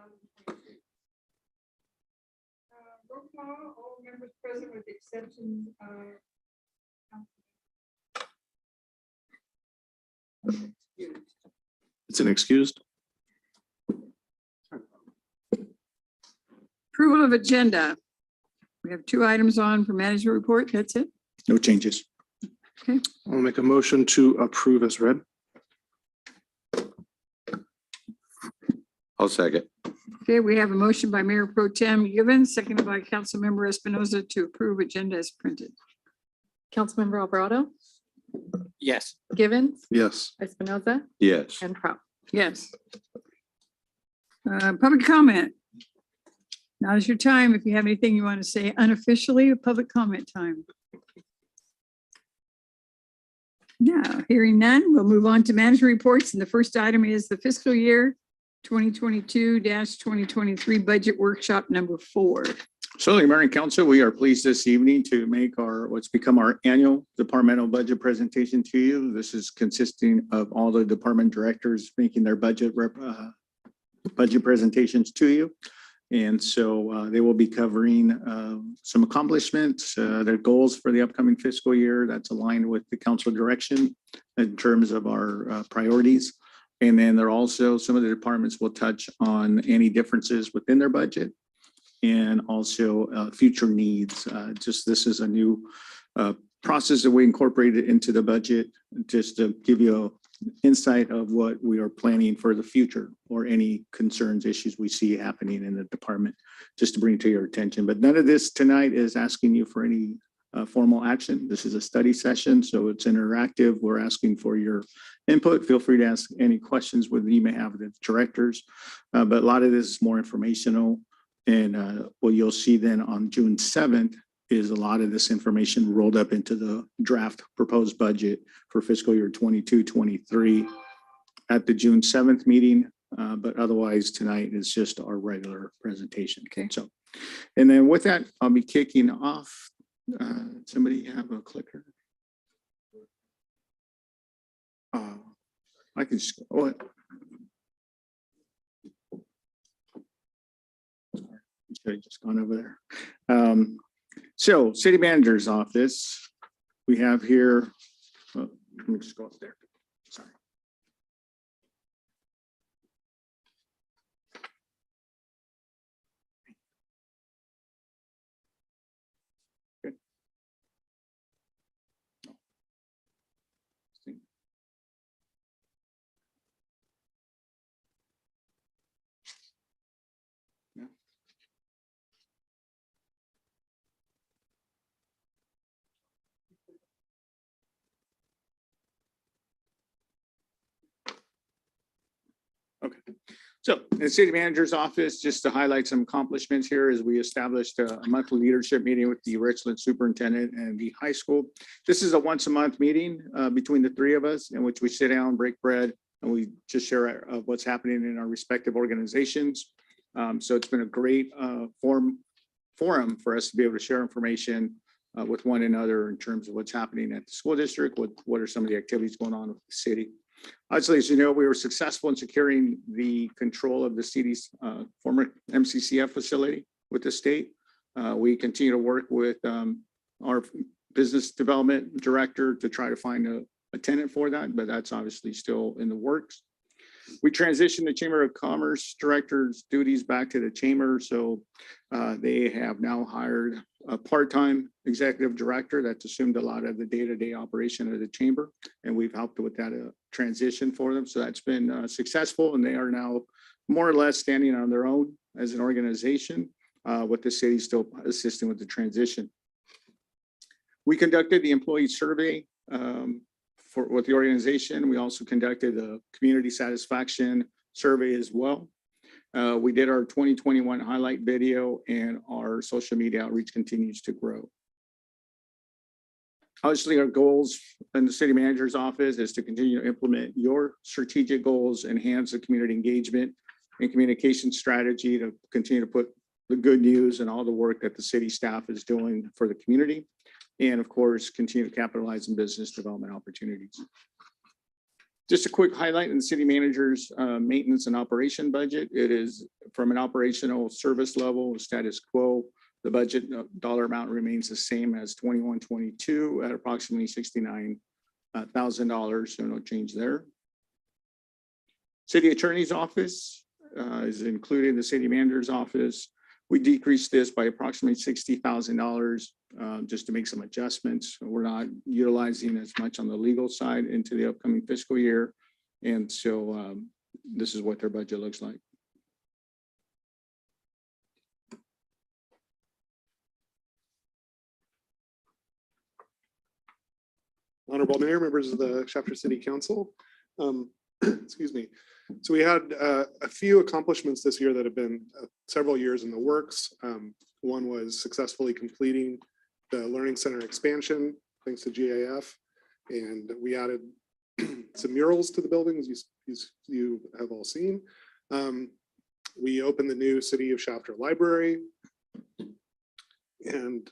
2022. Roll call, all members present with the exception of It's an excused. Approval of agenda. We have 2 items on for management report. That's it. No changes. Okay. I'll make a motion to approve as read. I'll second. Okay, we have a motion by Mayor Pro Tem Givens, seconded by Councilmember Espinoza to approve agenda as printed. Councilmember Alvarado, Yes. Givens, Yes. Espinoza, Yes. and Prout. Yes. Public comment. Now is your time. If you have anything you want to say unofficially, public comment time. Now, hearing none, we'll move on to management reports. And the first item is the fiscal year 2022-2023 budget workshop number 4. So, Mayor and Council, we are pleased this evening to make what's become our annual departmental budget presentation to you. This is consisting of all the department directors making their budget presentations to you. And so they will be covering some accomplishments, their goals for the upcoming fiscal year that's aligned with the council direction in terms of our priorities. And then there are also some of the departments will touch on any differences within their budget and also future needs. Just this is a new process that we incorporated into the budget just to give you an insight of what we are planning for the future or any concerns, issues we see happening in the department, just to bring to your attention. But none of this tonight is asking you for any formal action. This is a study session, so it's interactive. We're asking for your input. Feel free to ask any questions whether you may have the directors, but a lot of this is more informational. And what you'll see then on June 7th is a lot of this information rolled up into the draft proposed budget for fiscal year 22-23 at the June 7th meeting. But otherwise tonight is just our regular presentation. Okay. So, and then with that, I'll be kicking off. Somebody have a clicker? I can just go ahead. Should have just gone over there. So city manager's office, we have here, let me just go up there. Sorry. Good. Okay, so in the city manager's office, just to highlight some accomplishments here, is we established a monthly leadership meeting with the Richland superintendent and the high school. This is a once a month meeting between the 3 of us in which we sit down, break bread, and we just share what's happening in our respective organizations. So it's been a great forum for us to be able to share information with one another in terms of what's happening at the school district, what are some of the activities going on with the city. Obviously, as you know, we were successful in securing the control of the city's former MCCF facility with the state. We continue to work with our business development director to try to find a tenant for that, but that's obviously still in the works. We transitioned the Chamber of Commerce director's duties back to the chamber. So they have now hired a part-time executive director that's assumed a lot of the day-to-day operation of the chamber. And we've helped with that transition for them. So that's been successful, and they are now more or less standing on their own as an organization with the city still assisting with the transition. We conducted the employee survey with the organization. We also conducted a community satisfaction survey as well. We did our 2021 highlight video, and our social media outreach continues to grow. Obviously, our goals in the city manager's office is to continue to implement your strategic goals, enhance the community engagement and communication strategy to continue to put the good news and all the work that the city staff is doing for the community. And of course, continue to capitalize on business development opportunities. Just a quick highlight in the city manager's maintenance and operation budget. It is from an operational service level, status quo, the budget dollar amount remains the same as 21-22 at approximately $69,000, so no change there. City Attorney's Office is including the City Manager's Office. We decreased this by approximately $60,000 just to make some adjustments. We're not utilizing as much on the legal side into the upcoming fiscal year. And so this is what their budget looks like. Honorable Mayor, members of the Shafter City Council. Excuse me. So we had a few accomplishments this year that have been several years in the works. One was successfully completing the Learning Center expansion, thanks to GAF. And we added some murals to the buildings you have all seen. We opened the new City of Shafter Library. And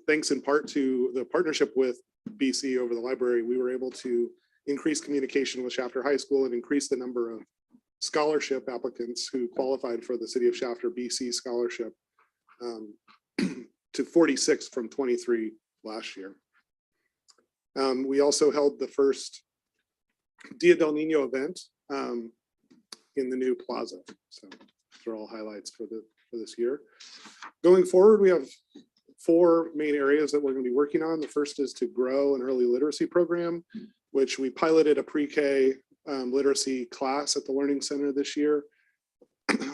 thanks in part to the partnership with BC over the library, we were able to increase communication with Shafter High School and increase the number of scholarship applicants who qualified for the City of Shafter BC scholarship to 46 from 23 last year. We also held the first Dia del Nino event in the new plaza. So those are all highlights for this year. Going forward, we have 4 main areas that we're going to be working on. The first is to grow an early literacy program, which we piloted a pre-K literacy class at the Learning Center this year.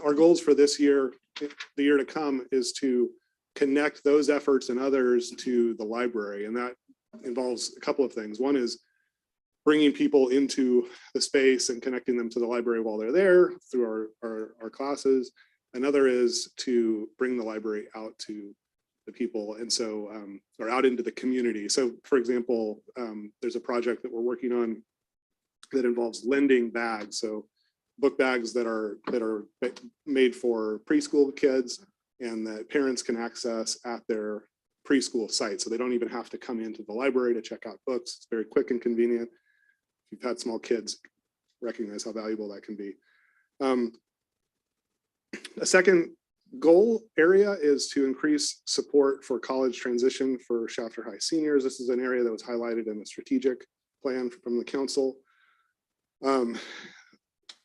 Our goals for this year, the year to come, is to connect those efforts and others to the library. And that involves a couple of things. One is bringing people into the space and connecting them to the library while they're there through our classes. Another is to bring the library out to the people, and so or out into the community. So for example, there's a project that we're working on that involves lending bags, so book bags that are made for preschool kids and that parents can access at their preschool site, so they don't even have to come into the library to check out books. It's very quick and convenient. If you've had small kids, recognize how valuable that can be. A second goal area is to increase support for college transition for Shafter High seniors. This is an area that was highlighted in the strategic plan from the council.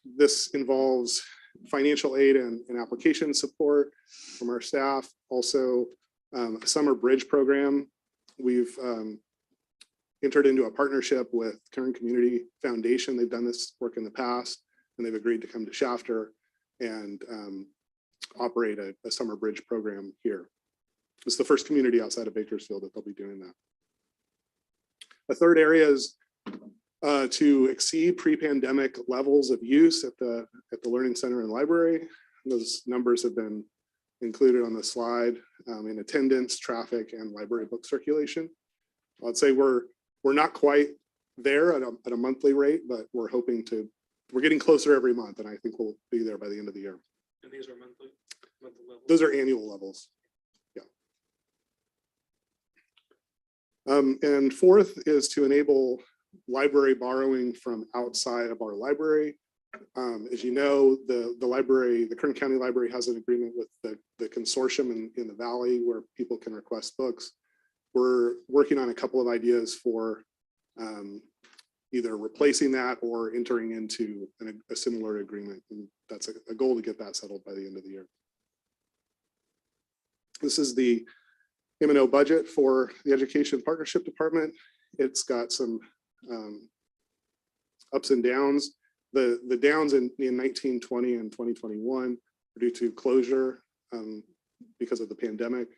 This involves financial aid and application support from our staff. Also, a summer bridge program. We've entered into a partnership with Kern Community Foundation. They've done this work in the past, and they've agreed to come to Shafter and operate a summer bridge program here. It's the first community outside of Bakersfield that they'll be doing that. A third area is to exceed pre-pandemic levels of use at the Learning Center and library. Those numbers have been included on the slide in attendance, traffic, and library book circulation. I'd say we're not quite there at a monthly rate, but we're hoping to. We're getting closer every month, and I think we'll be there by the end of the year. And these are monthly levels? Those are annual levels. Yeah. And fourth is to enable library borrowing from outside of our library. As you know, the library, the Kern County Library, has an agreement with the consortium in the Valley where people can request books. We're working on a couple of ideas for either replacing that or entering into a similar agreement. And that's a goal to get that settled by the end of the year. This is the M&O budget for the Education Partnership Department. It's got some ups and downs. The downs in 1920 and 2021 were due to closure because of the pandemic.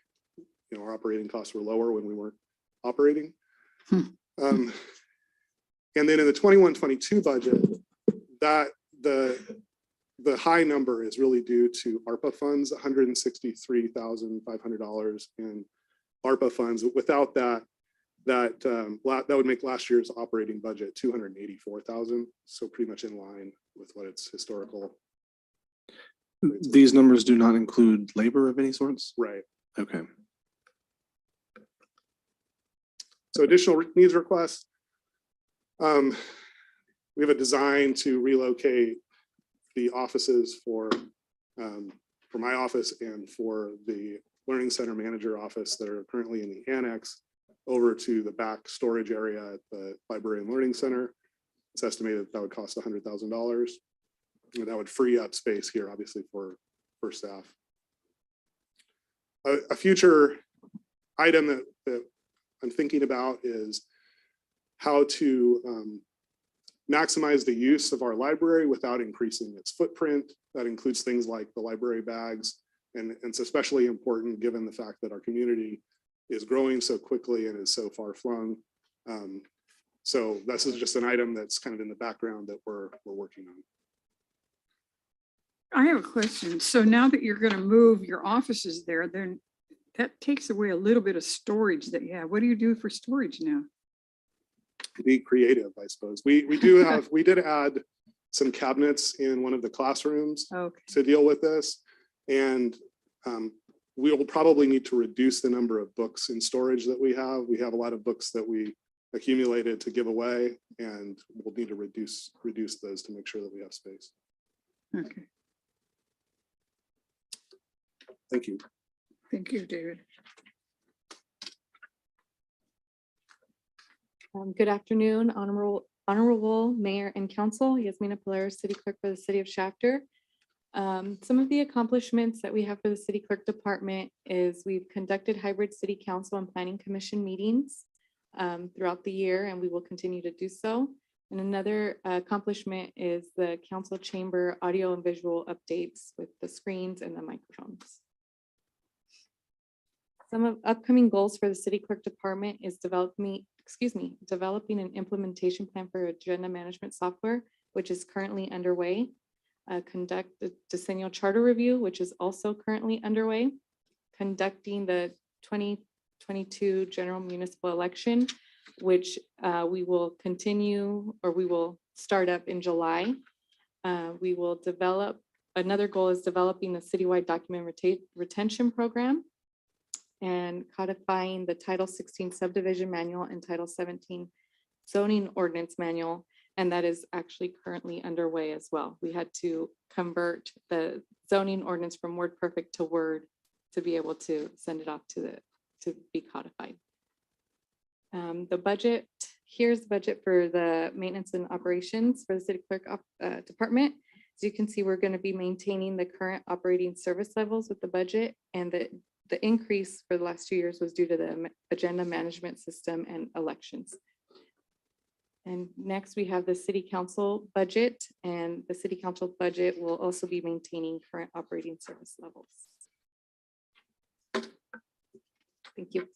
You know, our operating costs were lower when we weren't operating. And then in the 21-22 budget, that the high number is really due to ARPA funds, $163,500 in ARPA funds. Without that, that would make last year's operating budget $284,000. So pretty much in line with what its historical. These numbers do not include labor of any sorts? Right. Okay. So additional needs requests. We have a design to relocate the offices for my office and for the Learning Center Manager office that are currently in the annex over to the back storage area at the Library and Learning Center. It's estimated that would cost $100,000. And that would free up space here, obviously, for staff. A future item that I'm thinking about is how to maximize the use of our library without increasing its footprint. That includes things like the library bags, and it's especially important given the fact that our community is growing so quickly and is so far flung. So this is just an item that's kind of in the background that we're working on. I have a question. So now that you're going to move your offices there, then that takes away a little bit of storage that you have. What do you do for storage now? Be creative, I suppose. We did add some cabinets in one of the classrooms Okay. to deal with this. And we will probably need to reduce the number of books in storage that we have. We have a lot of books that we accumulated to give away, and we'll need to reduce those to make sure that we have space. Okay. Thank you. Thank you, David. Good afternoon, Honorable Mayor and Council. Yasmina Polaris, City Clerk for the City of Shafter. Some of the accomplishments that we have for the City Clerk Department is we've conducted hybrid City Council and Planning Commission meetings throughout the year, and we will continue to do so. And another accomplishment is the Council Chamber audio and visual updates with the screens and the microphones. Some of upcoming goals for the City Clerk Department is developing an implementation plan for agenda management software, which is currently underway. Conduct the decennial charter review, which is also currently underway. Conducting the 2022 general municipal election, which we will continue, or we will start up in July. We will develop, another goal is developing the citywide document retention program and codifying the Title 16 subdivision manual and Title 17 zoning ordinance manual. And that is actually currently underway as well. We had to convert the zoning ordinance from WordPerfect to Word to be able to send it off to be codified. The budget, here's the budget for the maintenance and operations for the City Clerk Department. As you can see, we're going to be maintaining the current operating service levels with the budget, and the increase for the last 2 years was due to the agenda management system and elections. And next we have the City Council budget, and the City Council budget will also be maintaining current operating service levels. Thank you.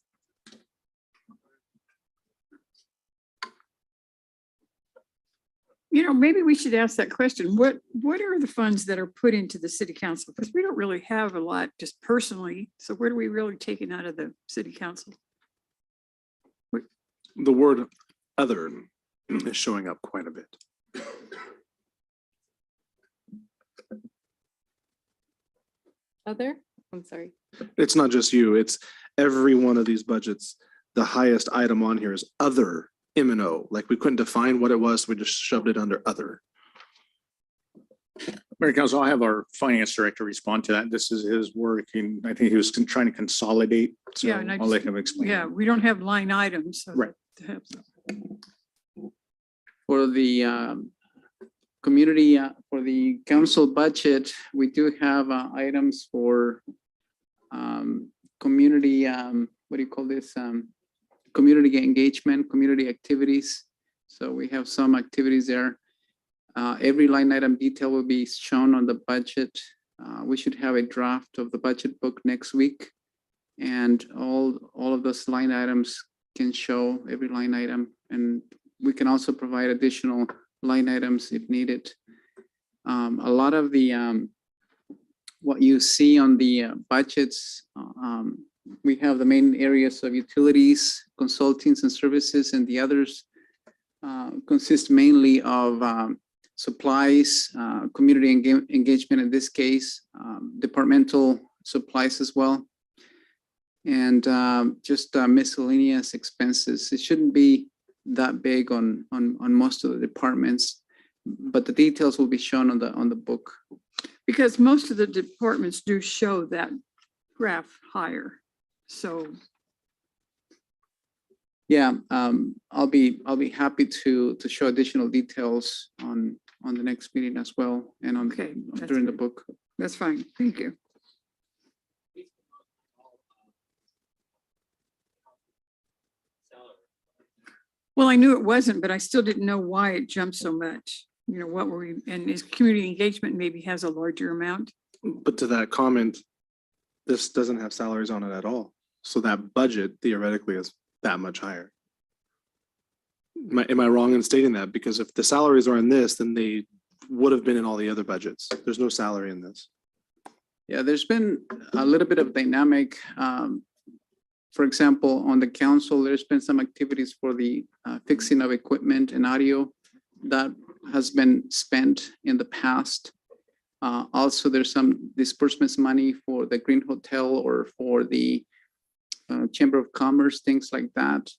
You know, maybe we should ask that question. What are the funds that are put into the city council? Because we don't really have a lot just personally. So where do we really take it out of the city council? The word other is showing up quite a bit. Other, I'm sorry. It's not just you, it's every one of these budgets. The highest item on here is other M&O. Like we couldn't define what it was, so we just shoved it under other. Mayor Council, I'll have our finance director respond to that. This is his work, and I think he was trying to consolidate. So Yeah, and I'll let him explain. Yeah, we don't have line items. So Right. to have some- For the community, for the council budget, we do have items for community, what do you call this? Community engagement, community activities. So we have some activities there. Every line item detail will be shown on the budget. We should have a draft of the budget book next week. And all of those line items can show every line item, and we can also provide additional line items if needed. A lot of the what you see on the budgets, we have the main areas of utilities, consultings and services, and the others consist mainly of supplies, community engagement in this case, departmental supplies as well, and just miscellaneous expenses. It shouldn't be that big on most of the departments, but the details will be shown on the book. Because most of the departments do show that graph higher. So, Yeah, I'll be happy to show additional details on the next meeting as well and on Okay, that's during the good. book. that's fine. Thank you. Well, I knew it wasn't, but I still didn't know why it jumped so much. You know, what were we, and is community engagement maybe has a larger amount? But to that comment, this doesn't have salaries on it at all. So that budget theoretically is that much higher. Am I wrong in stating that? Because if the salaries are in this, then they would have been in all the other budgets. There's no salary in this. Yeah, there's been a little bit of dynamic. For example, on the council, there's been some activities for the fixing of equipment and audio that has been spent in the past. Also, there's some disbursements money for the Green Hotel or for the Chamber of Commerce, things like that,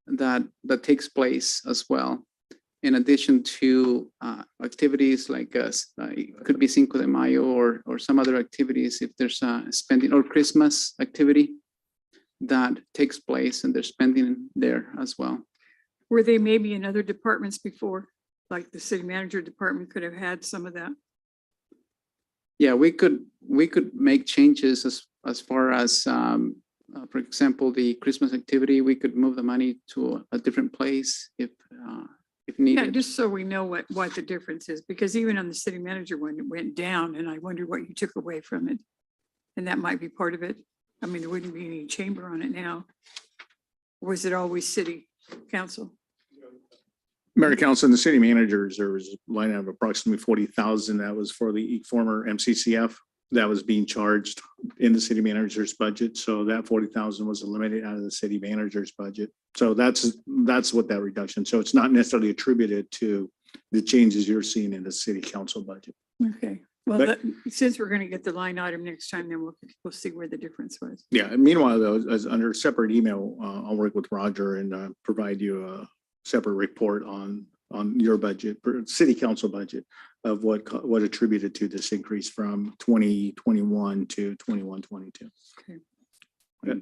that takes place as well. In addition to activities like it could be Cinco de Mayo or some other activities, if there's spending or Christmas activity that takes place and they're spending there as well. Were they maybe in other departments before? Like the city manager department could have had some of that? Yeah, we could make changes as far as, for example, the Christmas activity. We could move the money to a different place if Yeah, needed. just so we know what the difference is, because even on the city manager one, it went down and I wonder what you took away from it. And that might be part of it. I mean, there wouldn't be any chamber on it now. Or was it always city council? Mayor, Council, and the city managers, there was a line of approximately 40,000 that was for the former MCCF that was being charged in the city manager's budget. So that 40,000 was eliminated out of the city manager's budget. So that's what that reduction. So it's not necessarily attributed to the changes you're seeing in the city council budget. Okay, well, But- since we're going to get the line item next time, then we'll see where the difference was. Yeah. And meanwhile, though, as under a separate email, I'll work with Roger and provide you a separate report on your budget, city council budget of what attributed to this increase from 2021 to 21-22. Okay.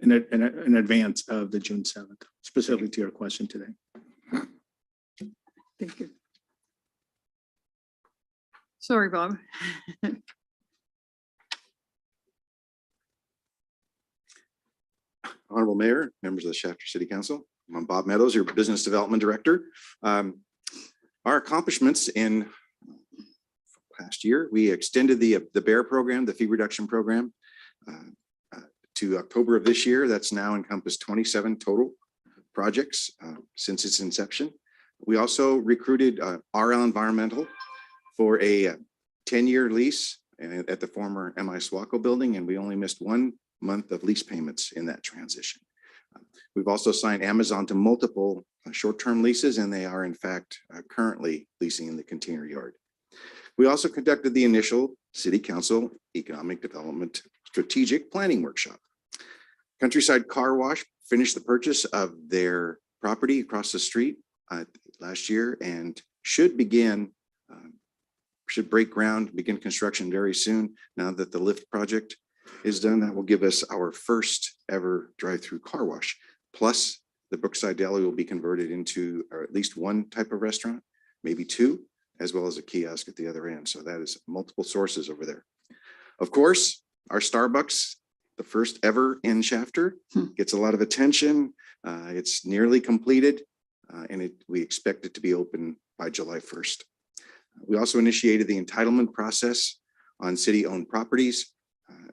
In advance of the June 7th, specifically to your question today. Thank you. Sorry, Bob. Honorable Mayor, members of the Shafter City Council. I'm Bob Meadows, your Business Development Director. Our accomplishments in past year, we extended the BEAR program, the fee reduction program, to October of this year. That's now encompassed 27 total projects since its inception. We also recruited RL Environmental for a 10-year lease at the former MI Swaco building, and we only missed 1 month of lease payments in that transition. We've also signed Amazon to multiple short-term leases, and they are in fact currently leasing in the container yard. We also conducted the initial City Council Economic Development Strategic Planning Workshop. Countryside Car Wash finished the purchase of their property across the street last year and should break ground, begin construction very soon. Now that the lift project is done, that will give us our first ever drive-through car wash. Plus, the Brookside Deli will be converted into at least one type of restaurant, maybe two, as well as a kiosk at the other end. So that is multiple sources over there. Of course, our Starbucks, the first ever in Shafter, gets a lot of attention. It's nearly completed, and we expect it to be open by July 1st. We also initiated the entitlement process on city-owned properties,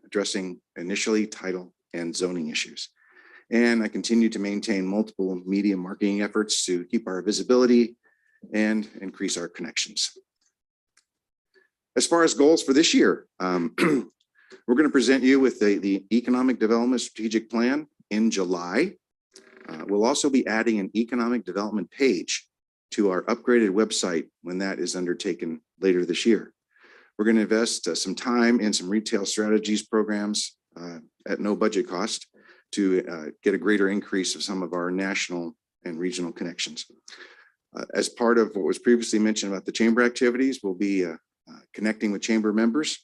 addressing initially title and zoning issues. And I continue to maintain multiple media marketing efforts to keep our visibility and increase our connections. As far as goals for this year, we're going to present you with the Economic Development Strategic Plan in July. We'll also be adding an economic development page to our upgraded website when that is undertaken later this year. We're going to invest some time in some retail strategies programs at no budget cost to get a greater increase of some of our national and regional connections. As part of what was previously mentioned about the chamber activities, we'll be connecting with chamber members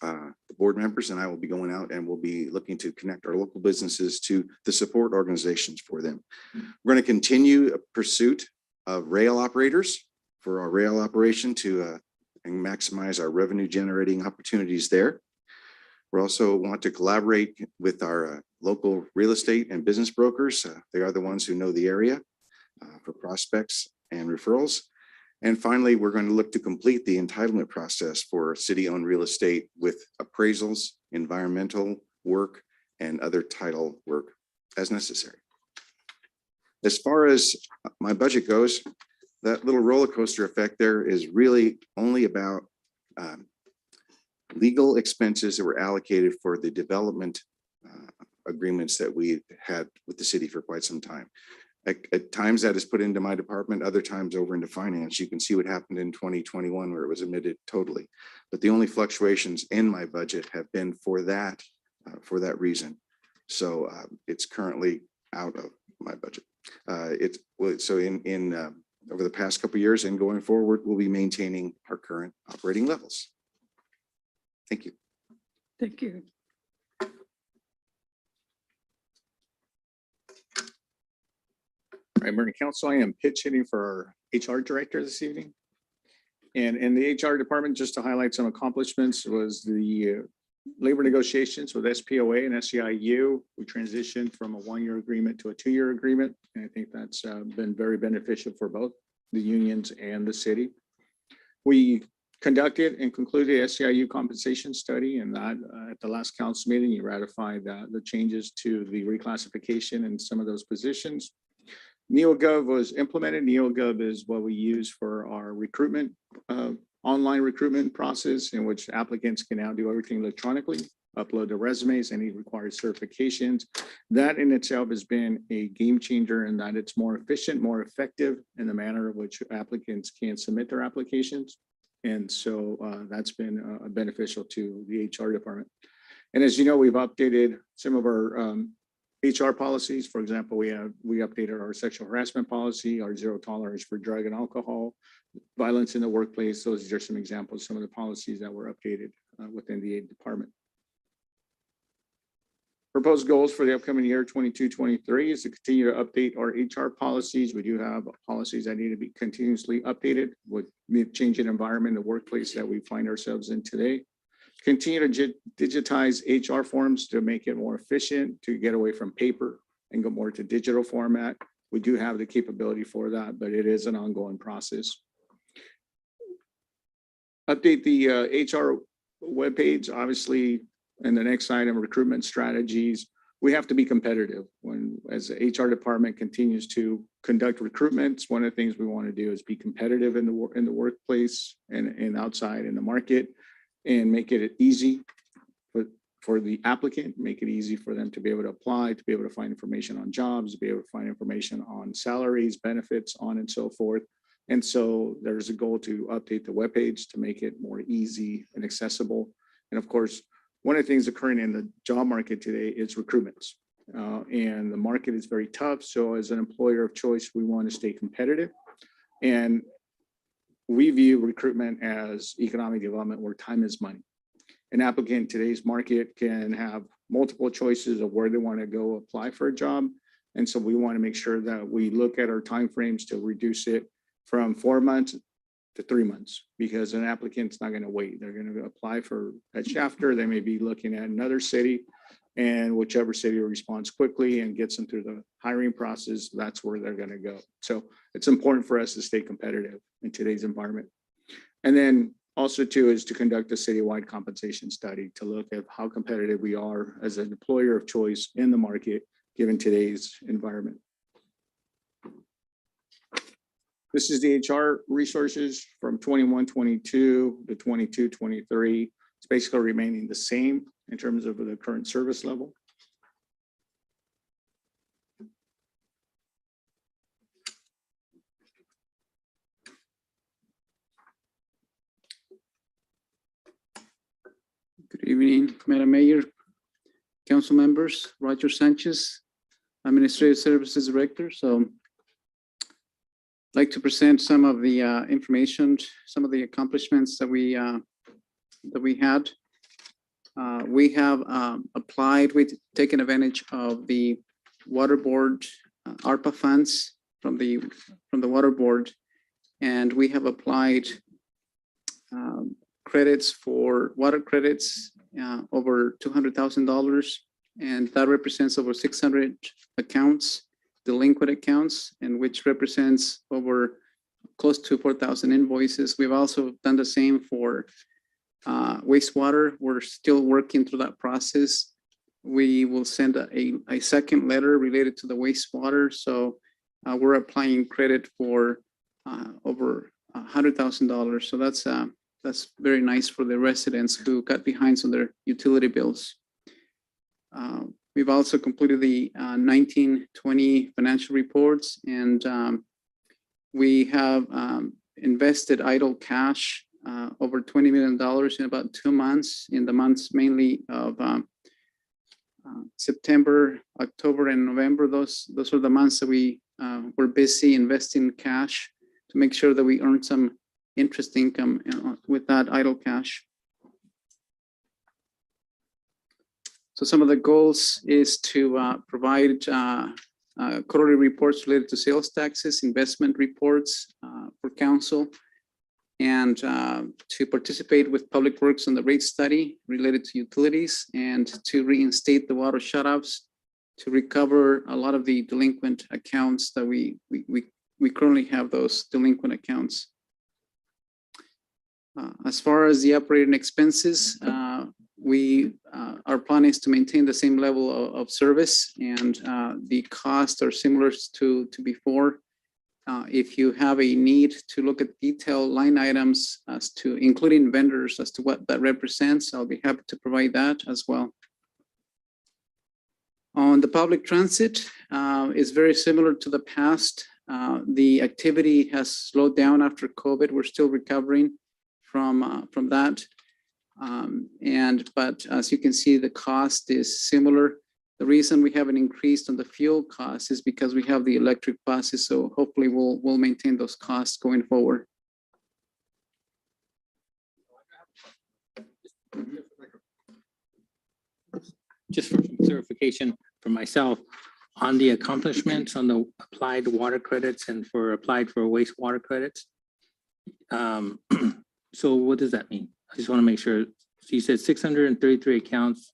the board members and I will be going out and we'll be looking to connect our local businesses to the support organizations for them. We're going to continue a pursuit of rail operators for our rail operation to and maximize our revenue generating opportunities there. We also want to collaborate with our local real estate and business brokers. They are the ones who know the area for prospects and referrals. And finally, we're going to look to complete the entitlement process for city-owned real estate with appraisals, environmental work, and other title work as necessary. As far as my budget goes, that little roller coaster effect there is really only about legal expenses that were allocated for the development agreements that we had with the city for quite some time. At times that is put into my department, other times over into finance. You can see what happened in 2021 where it was omitted totally. But the only fluctuations in my budget have been for that reason. So it's currently out of my budget. So in over the past couple of years and going forward, we'll be maintaining our current operating levels. Thank you. Thank you. All right, Mayor and Council, I am pitch hitting for our HR director this evening. And in the HR department, just to highlight some accomplishments, was the labor negotiations with SPOA and SEIU. We transitioned from a 1-year agreement to a 2-year agreement. And I think that's been very beneficial for both the unions and the city. We conducted and concluded the SEIU compensation study, and that at the last council meeting, you ratified the changes to the reclassification in some of those positions. NeoGov was implemented. NeoGov is what we use for our recruitment, online recruitment process, in which applicants can now do everything electronically, upload their resumes, any required certifications. That in itself has been a game changer in that it's more efficient, more effective in the manner in which applicants can submit their applications. And so that's been beneficial to the HR department. And as you know, we've updated some of our HR policies. For example, we updated our sexual harassment policy, our zero tolerance for drug and alcohol, violence in the workplace. Those are some examples of some of the policies that were updated within the department. Proposed goals for the upcoming year 22-23 is to continue to update our HR policies. We do have policies that need to be continuously updated with the changing environment, the workplace that we find ourselves in today. Continue to digitize HR forms to make it more efficient, to get away from paper and go more to digital format. We do have the capability for that, but it is an ongoing process. Update the HR webpage, obviously. And the next item, recruitment strategies. We have to be competitive as the HR department continues to conduct recruitments. One of the things we want to do is be competitive in the workplace and outside in the market, and make it easy for the applicant, make it easy for them to be able to apply, to be able to find information on jobs, to be able to find information on salaries, benefits, on and so forth. And so there's a goal to update the webpage to make it more easy and accessible. And of course, one of the things occurring in the job market today is recruitments. And the market is very tough. So as an employer of choice, we want to stay competitive. And we view recruitment as economic development where time is money. An applicant in today's market can have multiple choices of where they want to go apply for a job. And so we want to make sure that we look at our timeframes to reduce it from 4 months to 3 months, because an applicant's not going to wait. They're going to apply for at Shafter. They may be looking at another city, and whichever city responds quickly and gets them through the hiring process, that's where they're going to go. So it's important for us to stay competitive in today's environment. And then also too is to conduct a citywide compensation study to look at how competitive we are as an employer of choice in the market, given today's environment. This is the HR resources from 21-22 to 22-23. It's basically remaining the same in terms of the current service level. Good evening, Madam Mayor, council members, Roger Sanchez, Administrative Services Director. So I'd like to present some of the information, some of the accomplishments that we had. We have applied, we've taken advantage of the water board ARPA funds from the water board. And we have applied credits for water credits over $200,000. And that represents over 600 accounts, delinquent accounts, and which represents over close to 4,000 invoices. We've also done the same for wastewater. We're still working through that process. We will send a second letter related to the wastewater. So we're applying credit for over $100,000. So that's very nice for the residents who got behind on their utility bills. We've also completed the 1920 financial reports, and we have invested idle cash over $20 million in about 2 months, in the months mainly of September, October, and November. Those are the months that we were busy investing cash to make sure that we earn some interest income with that idle cash. So some of the goals is to provide quarterly reports related to sales taxes, investment reports for council, and to participate with Public Works on the rate study related to utilities, and to reinstate the water shutoffs, to recover a lot of the delinquent accounts that we currently have, those delinquent accounts. As far as the operating expenses, our plan is to maintain the same level of service, and the costs are similar to before. If you have a need to look at detailed line items as to including vendors as to what that represents, I'll be happy to provide that as well. On the public transit, is very similar to the past. The activity has slowed down after COVID. We're still recovering from that. But as you can see, the cost is similar. The reason we haven't increased on the fuel cost is because we have the electric buses. So hopefully we'll maintain those costs going forward. Just for some clarification for myself, on the accomplishments on the applied water credits and for applied for wastewater credits. So what does that mean? I just want to make sure. So you said 633 accounts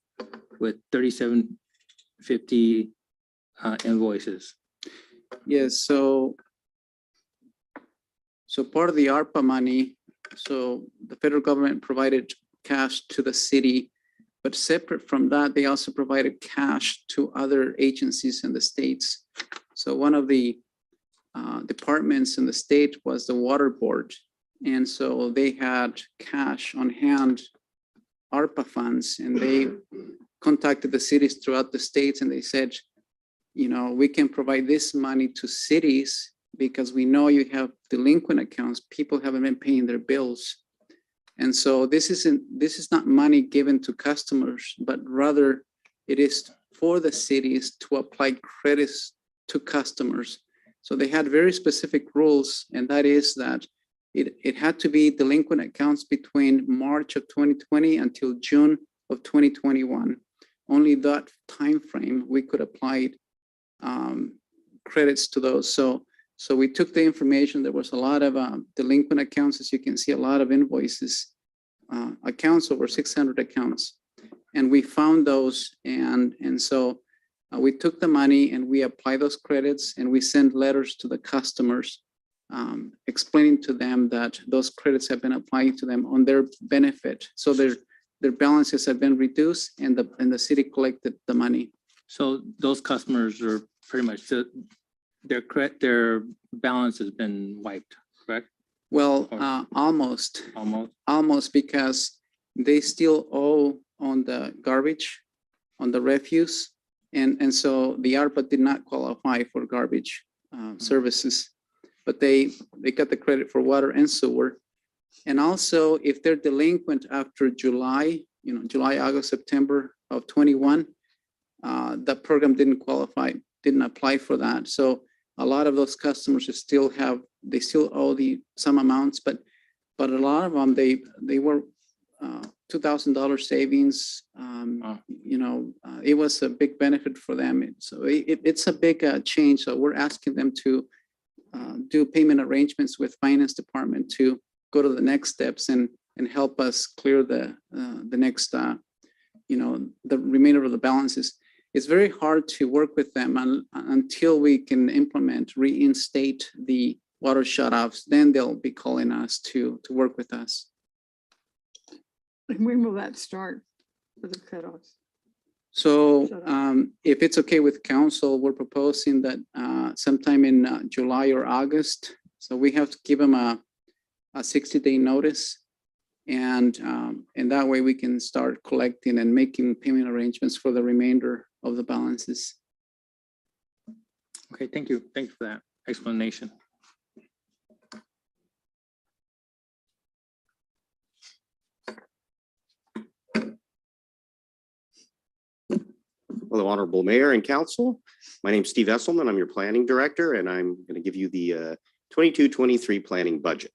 with 3750 invoices. Yes, so part of the ARPA money, so the federal government provided cash to the city, but separate from that, they also provided cash to other agencies in the states. So one of the departments in the state was the water board. And so they had cash on hand, ARPA funds, and they contacted the cities throughout the states, and they said, we can provide this money to cities because we know you have delinquent accounts. People haven't been paying their bills. And so this is not money given to customers, but rather it is for the cities to apply credits to customers. So they had very specific rules, and that is that it had to be delinquent accounts between March of 2020 until June of 2021. Only that time frame we could apply credits to those. So we took the information. There was a lot of delinquent accounts, as you can see, a lot of invoices, accounts, over 600 accounts, and we found those. And so we took the money and we applied those credits, and we sent letters to the customers explaining to them that those credits have been applied to them on their benefit. So their balances have been reduced, and the city collected the money. So those customers are pretty much their balance has been wiped, correct? Well, Almost. almost, because they still owe on the garbage, on the refuse, and so the ARPA did not qualify for garbage services, but they got the credit for water and sewer. And also, if they're delinquent after July, July, August, September of 21, that program didn't apply for that. So a lot of those customers still owe some amounts, but a lot of them, they were $2,000 savings. Wow. It was a big benefit for them. So it's a big change. So we're asking them to do payment arrangements with finance department to go to the next steps and help us clear the next, the remainder of the balances. It's very hard to work with them until we can reinstate the water shutoffs. Then they'll be calling us to work with us. And when will that start for the cutoffs? So Shut up. if it's okay with council, we're proposing that sometime in July or August. So we have to give them a 60-day notice. And that way we can start collecting and making payment arrangements for the remainder of the balances. Okay, thank you. Thank you for that explanation. Hello, Honorable Mayor and Council. My name is Steve Esselman. I'm your Planning Director, and I'm going to give you the 22-23 planning budget.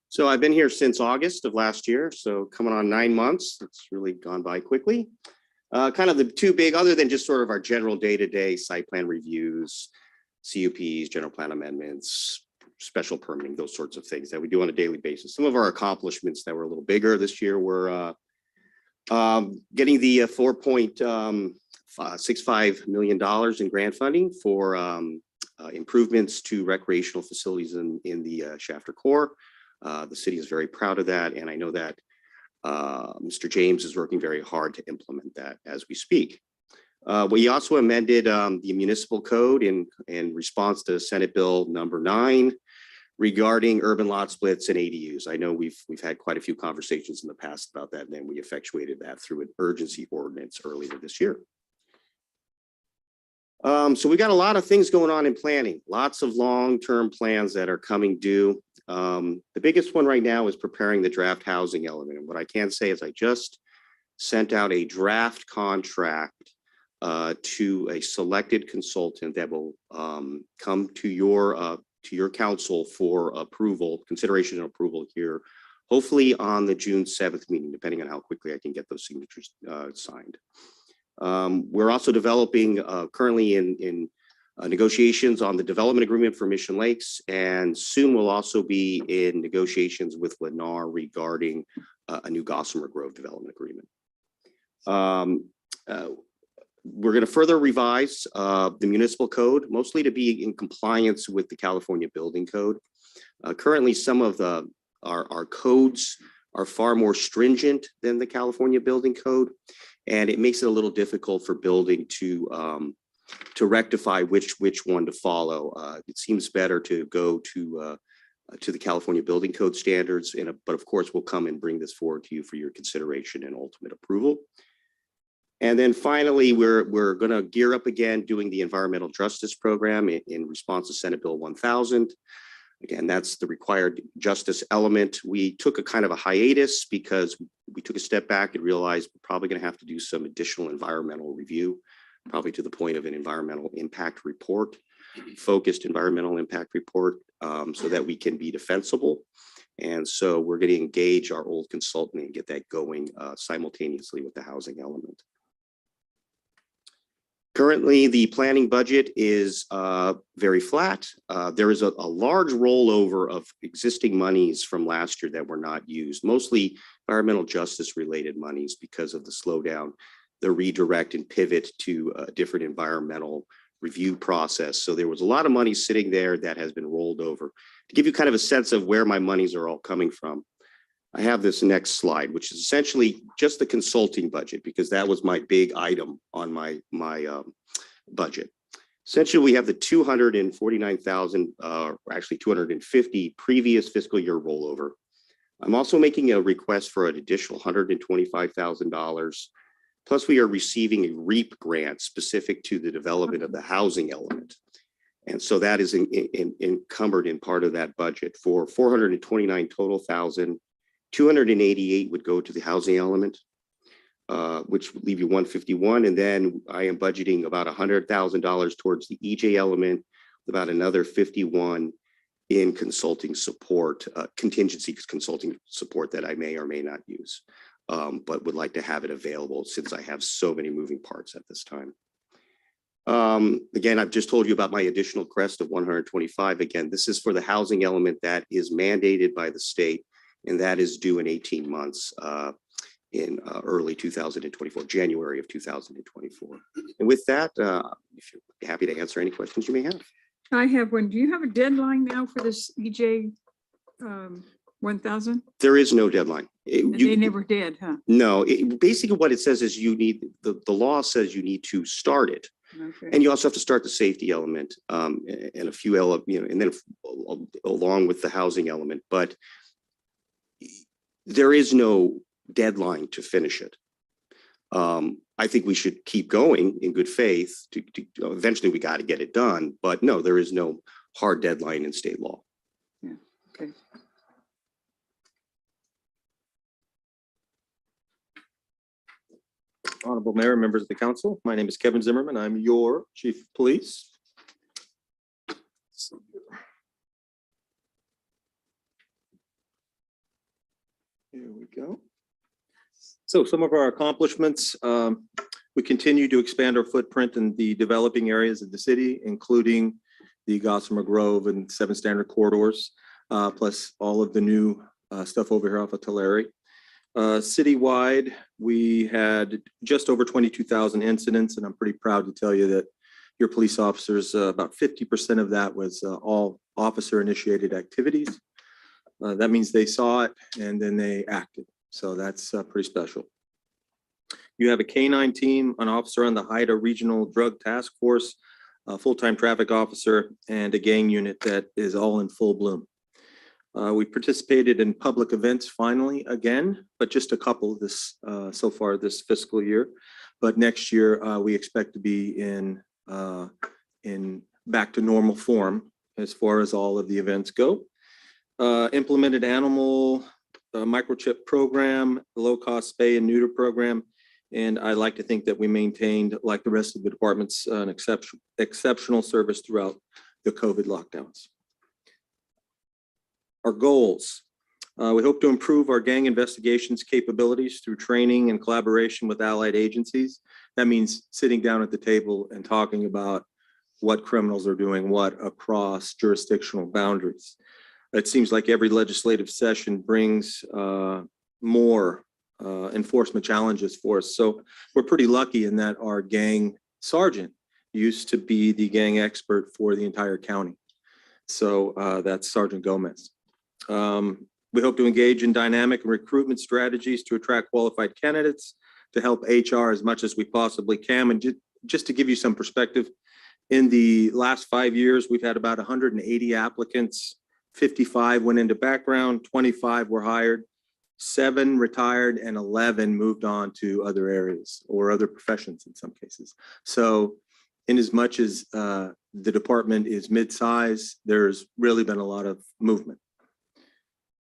So I've been here since August of last year, so coming on 9 months. It's really gone by quickly. Kind of the two big, other than just sort of our general day-to-day site plan reviews, CUPs, general plan amendments, special permitting, those sorts of things that we do on a daily basis. Some of our accomplishments that were a little bigger this year were getting the $4.65 million in grant funding for improvements to recreational facilities in the Shafter Core. The city is very proud of that, and I know that Mr. James is working very hard to implement that as we speak. We also amended the municipal code in response to Senate Bill number 9 regarding urban lot splits and ADUs. I know we've had quite a few conversations in the past about that, and then we effectuated that through an urgency ordinance earlier this year. So we got a lot of things going on in planning, lots of long-term plans that are coming due. The biggest one right now is preparing the draft housing element. And what I can say is I just sent out a draft contract to a selected consultant that will come to your council for approval, consideration and approval here, hopefully on the June 7th meeting, depending on how quickly I can get those signatures signed. We're also developing currently in negotiations on the development agreement for Mission Lakes, and soon we'll also be in negotiations with Lennar regarding a new Gossamer Grove development agreement. We're going to further revise the municipal code, mostly to be in compliance with the California Building Code. Currently, some of our codes are far more stringent than the California Building Code, and it makes it a little difficult for building to rectify which one to follow. It seems better to go to the California Building Code standards, but of course, we'll come and bring this forward to you for your consideration and ultimate approval. And then finally, we're going to gear up again doing the environmental justice program in response to Senate Bill 1000. Again, that's the required justice element. We took a kind of a hiatus because we took a step back and realized we're probably going to have to do some additional environmental review, probably to the point of an environmental impact report, focused environmental impact report, so that we can be defensible. And so we're going to engage our old consultant and get that going simultaneously with the housing element. Currently, the planning budget is very flat. There is a large rollover of existing monies from last year that were not used, mostly environmental justice related monies because of the slowdown, the redirect and pivot to a different environmental review process. So there was a lot of money sitting there that has been rolled over. To give you kind of a sense of where my monies are all coming from, I have this next slide, which is essentially just the consulting budget, because that was my big item on my budget. Essentially, we have the 249,000, actually 250 previous fiscal year rollover. I'm also making a request for an additional $125,000. Plus, we are receiving a REAP grant specific to the development of the housing element. And so that is encumbered in part of that budget for 429 total thousand. 288 would go to the housing element, which would leave you 151. And then I am budgeting about $100,000 towards the EJ element, about another 51 in consulting support, contingency consulting support that I may or may not use, but would like to have it available since I have so many moving parts at this time. Again, I've just told you about my additional crest of 125. Again, this is for the housing element that is mandated by the state, and that is due in 18 months in early 2024, January of 2024. And with that, if you're happy to answer any questions you may have. I have one. Do you have a deadline now for this EJ 1000? There is no deadline. They never did, huh? No, basically what it says is you need, the law says you need to start it. Okay. And you also have to start the safety element and a few, and then along with the housing element, but there is no deadline to finish it. I think we should keep going in good faith to eventually we got to get it done, but no, there is no hard deadline in state law. Yeah, okay. Honorable Mayor, members of the council, my name is Kevin Zimmerman. I'm your chief of police. Here we go. So some of our accomplishments, we continue to expand our footprint in the developing areas of the city, including the Gossamer Grove and 7 Standard corridors, plus all of the new stuff over here off of Tulare. Citywide, we had just over 22,000 incidents, and I'm pretty proud to tell you that your police officers, about 50% of that was all officer-initiated activities. That means they saw it and then they acted. So that's pretty special. You have a K-9 team, an officer on the HIDA Regional Drug Task Force, a full-time traffic officer, and a gang unit that is all in full bloom. We participated in public events finally again, but just a couple this so far this fiscal year. But next year we expect to be in back to normal form as far as all of the events go. Implemented animal microchip program, low-cost spay and neuter program, and I like to think that we maintained, like the rest of the departments, an exceptional service throughout the COVID lockdowns. Our goals. We hope to improve our gang investigations capabilities through training and collaboration with allied agencies. That means sitting down at the table and talking about what criminals are doing what across jurisdictional boundaries. It seems like every legislative session brings more enforcement challenges for us. So we're pretty lucky in that our gang sergeant used to be the gang expert for the entire county. So that's Sergeant Gomez. We hope to engage in dynamic recruitment strategies to attract qualified candidates to help HR as much as we possibly can. And just to give you some perspective, in the last 5 years, we've had about 180 applicants. 55 went into background, 25 were hired, 7 retired, and 11 moved on to other areas or other professions in some cases. So in as much as the department is mid-size, there's really been a lot of movement.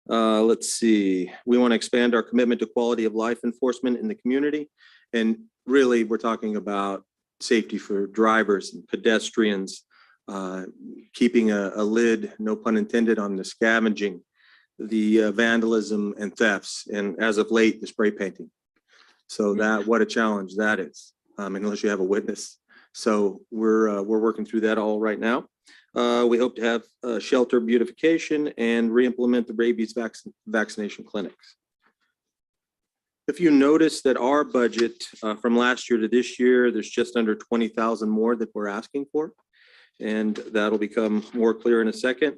Let's see, we want to expand our commitment to quality of life enforcement in the community. And really, we're talking about safety for drivers and pedestrians, keeping a lid, no pun intended, on the scavenging, the vandalism and thefts, and as of late, the spray painting. So that, what a challenge that is, unless you have a witness. So we're working through that all right now. We hope to have shelter beautification and re-implement the rabies vaccination clinics. If you notice that our budget from last year to this year, there's just under 20,000 more that we're asking for. And that'll become more clear in a second.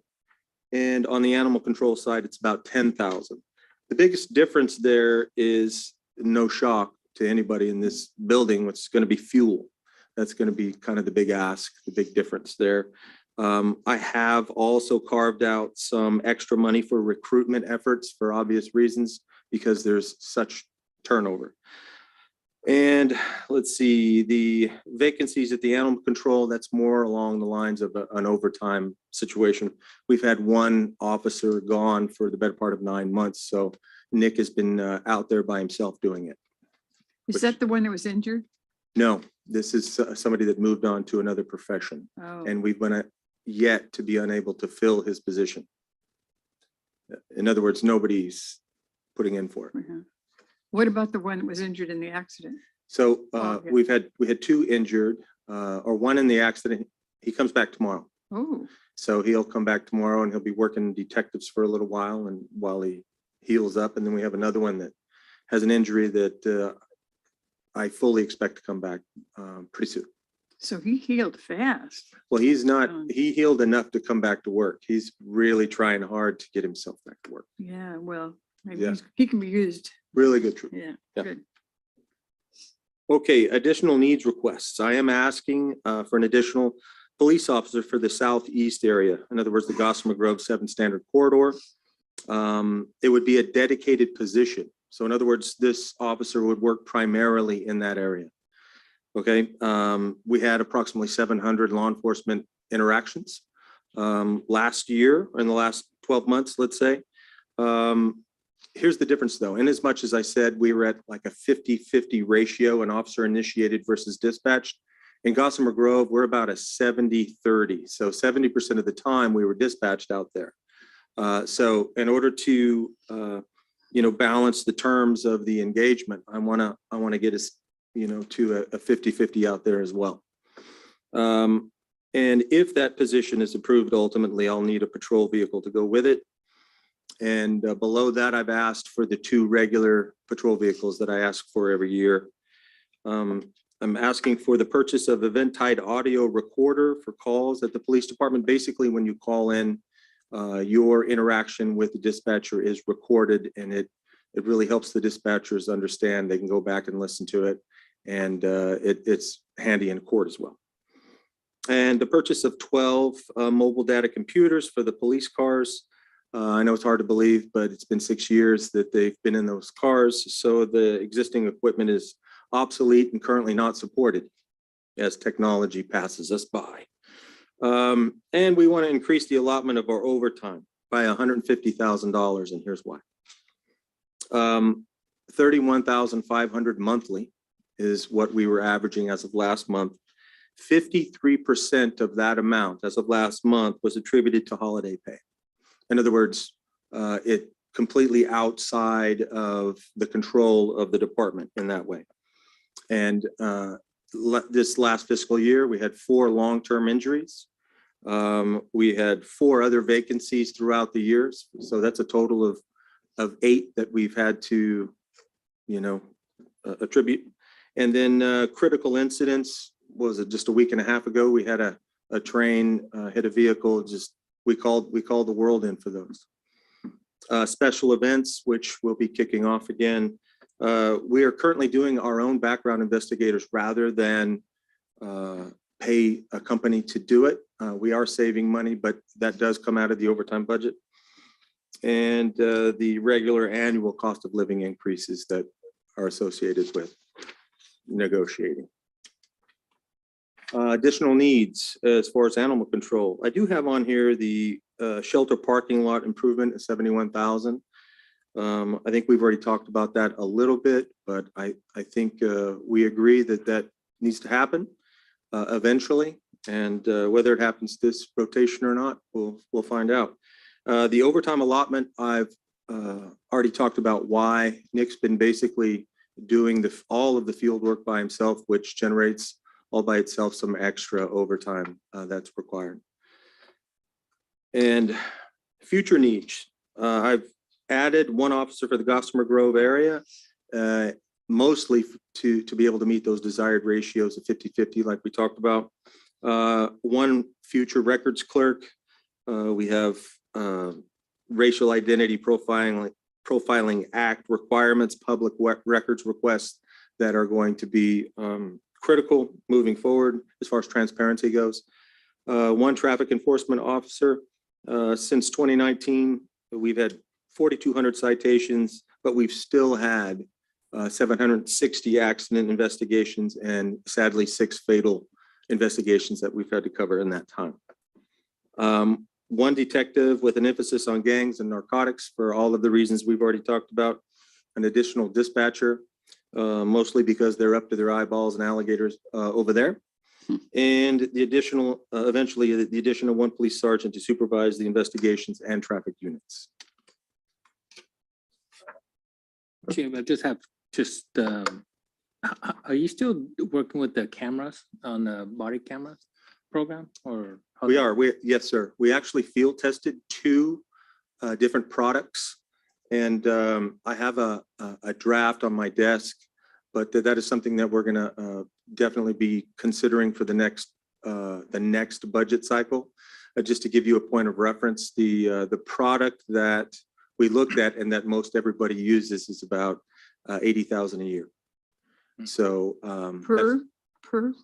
And on the animal control side, it's about 10,000. The biggest difference there is no shock to anybody in this building, which is going to be fuel. That's going to be kind of the big ask, the big difference there. I have also carved out some extra money for recruitment efforts for obvious reasons, because there's such turnover. And let's see, the vacancies at the animal control, that's more along the lines of an overtime situation. We've had 1 officer gone for the better part of 9 months. So Nick has been out there by himself doing it. Is that the one that was injured? No, this is somebody that moved on to another profession. Oh, And we've been yet to be unable to fill his position. In other words, nobody's putting in for it. What about the one that was injured in the accident? So Oh, yeah. we had two injured, or one in the accident. He comes back tomorrow. Oh, So he'll come back tomorrow and he'll be working detectives for a little while and while he heals up. And then we have another one that has an injury that I fully expect to come back pretty soon. so he healed fast. Well, he's not, Oh. he healed enough to come back to work. He's really trying hard to get himself back to work. Yeah, well, maybe Yeah. he can be used. Really good. Troop. Yeah, Yeah. good. Okay, additional needs requests. I am asking for an additional police officer for the southeast area. In other words, the Gossamer Grove 7 Standard Corridor. It would be a dedicated position. So in other words, this officer would work primarily in that area. Okay, we had approximately 700 law enforcement interactions last year, in the last 12 months, let's say. Here's the difference though. In as much as I said, we were at like a 50-50 ratio, an officer initiated versus dispatched. In Gossamer Grove, we're about a 70-30. So 70% of the time we were dispatched out there. So in order to, balance the terms of the engagement, I want to get us, to a 50-50 out there as well. And if that position is approved, ultimately, I'll need a patrol vehicle to go with it. And below that, I've asked for the 2 regular patrol vehicles that I ask for every year. I'm asking for the purchase of event-tied audio recorder for calls at the police department. Basically, when you call in, your interaction with the dispatcher is recorded, and it really helps the dispatchers understand. They can go back and listen to it, and it's handy in court as well. And the purchase of 12 mobile data computers for the police cars. I know it's hard to believe, but it's been 6 years that they've been in those cars. So the existing equipment is obsolete and currently not supported as technology passes us by. And we want to increase the allotment of our overtime by $150,000, and here's why. $31,500 monthly is what we were averaging as of last month. 53% of that amount as of last month was attributed to holiday pay. In other words, it completely outside of the control of the department in that way. And this last fiscal year, we had 4 long-term injuries. We had 4 other vacancies throughout the years. So that's a total of 8 that we've had to, attribute. And then critical incidents, was it just a week and a half ago? We had a train hit a vehicle. We called the world in for those. Special events, which will be kicking off again. We are currently doing our own background investigators rather than pay a company to do it. We are saving money, but that does come out of the overtime budget. And the regular annual cost of living increases that are associated with negotiating. Additional needs as far as animal control. I do have on here the shelter parking lot improvement of $71,000. I think we've already talked about that a little bit, but I think we agree that needs to happen eventually. And whether it happens this rotation or not, we'll find out. The overtime allotment, I've already talked about why. Nick's been basically doing all of the field work by himself, which generates all by itself some extra overtime that's required. And future needs, I've added 1 officer for the Gossamer Grove area, mostly to be able to meet those desired ratios of 50-50 like we talked about. 1 future records clerk. We have racial identity profiling act requirements, public records requests that are going to be critical moving forward as far as transparency goes. 1 traffic enforcement officer. Since 2019, we've had 4,200 citations, but we've still had 760 accident investigations and sadly 6 fatal investigations that we've had to cover in that time. 1 detective with an emphasis on gangs and narcotics for all of the reasons we've already talked about. An additional dispatcher, mostly because they're up to their eyeballs and alligators over there. And the additional, eventually, the addition of one police sergeant to supervise the investigations and traffic units. Chief, I just have, are you still working with the cameras on the body cameras program or? how We that- are, yes, sir. We actually field tested two different products. And I have a draft on my desk, but that is something that we're gonna definitely be considering for the next budget cycle. Just to give you a point of reference, the product that we looked at and that most everybody uses is about 80,000 a year. So Per, no, for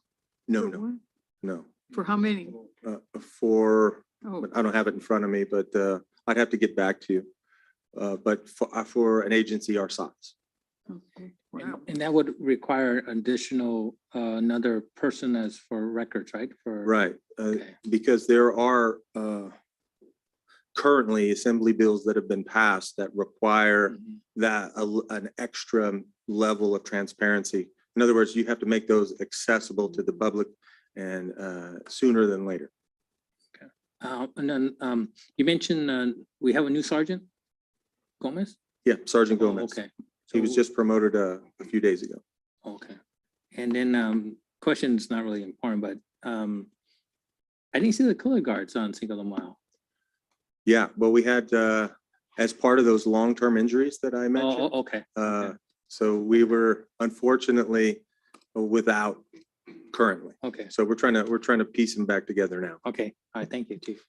no, what? no. For how many? For, Oh, I don't have it in front of me, but I'd have to get back to you. But for an agency our size. okay. And Wow. and that would require additional, another person as for records, right? For Right, Okay. because there are currently assembly bills that have been passed that require Mhm. that an extra level of transparency. In other words, you have to make those accessible to the public and sooner than later. And then you mentioned we have a new sergeant, Gomez? Yeah, Sergeant Oh, Gomez. Okay. He was So- just promoted a few days ago. Okay. And then question's not really important, but I didn't see the color guards on Cinco de Mayo. Yeah, well, we had as part of those long-term injuries that I mentioned. Oh, okay. So we were unfortunately without currently. Okay. So we're trying to piece them back together now. Okay. All right. Thank you, Chief.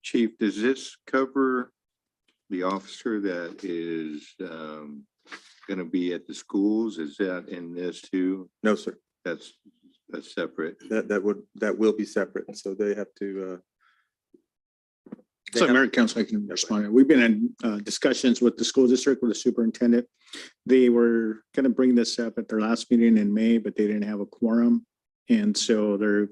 Chief, does this cover the officer that is gonna be at the schools? Is that in this too? No, sir. That's separate. That will be separate. So they have to. So Mayor Council, I can respond. We've been in discussions with the school district, with the superintendent. They were gonna bring this up at their last meeting in May, but they didn't have a quorum. And so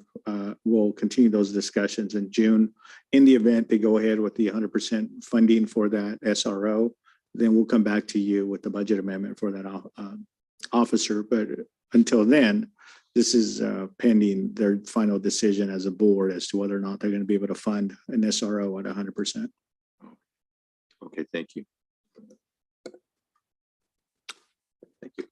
we'll continue those discussions in June. In the event they go ahead with the 100% funding for that SRO, then we'll come back to you with the budget amendment for that officer. But until then, this is pending their final decision as a board as to whether or not they're going to be able to fund an SRO at 100%. Okay, thank you. Thank you.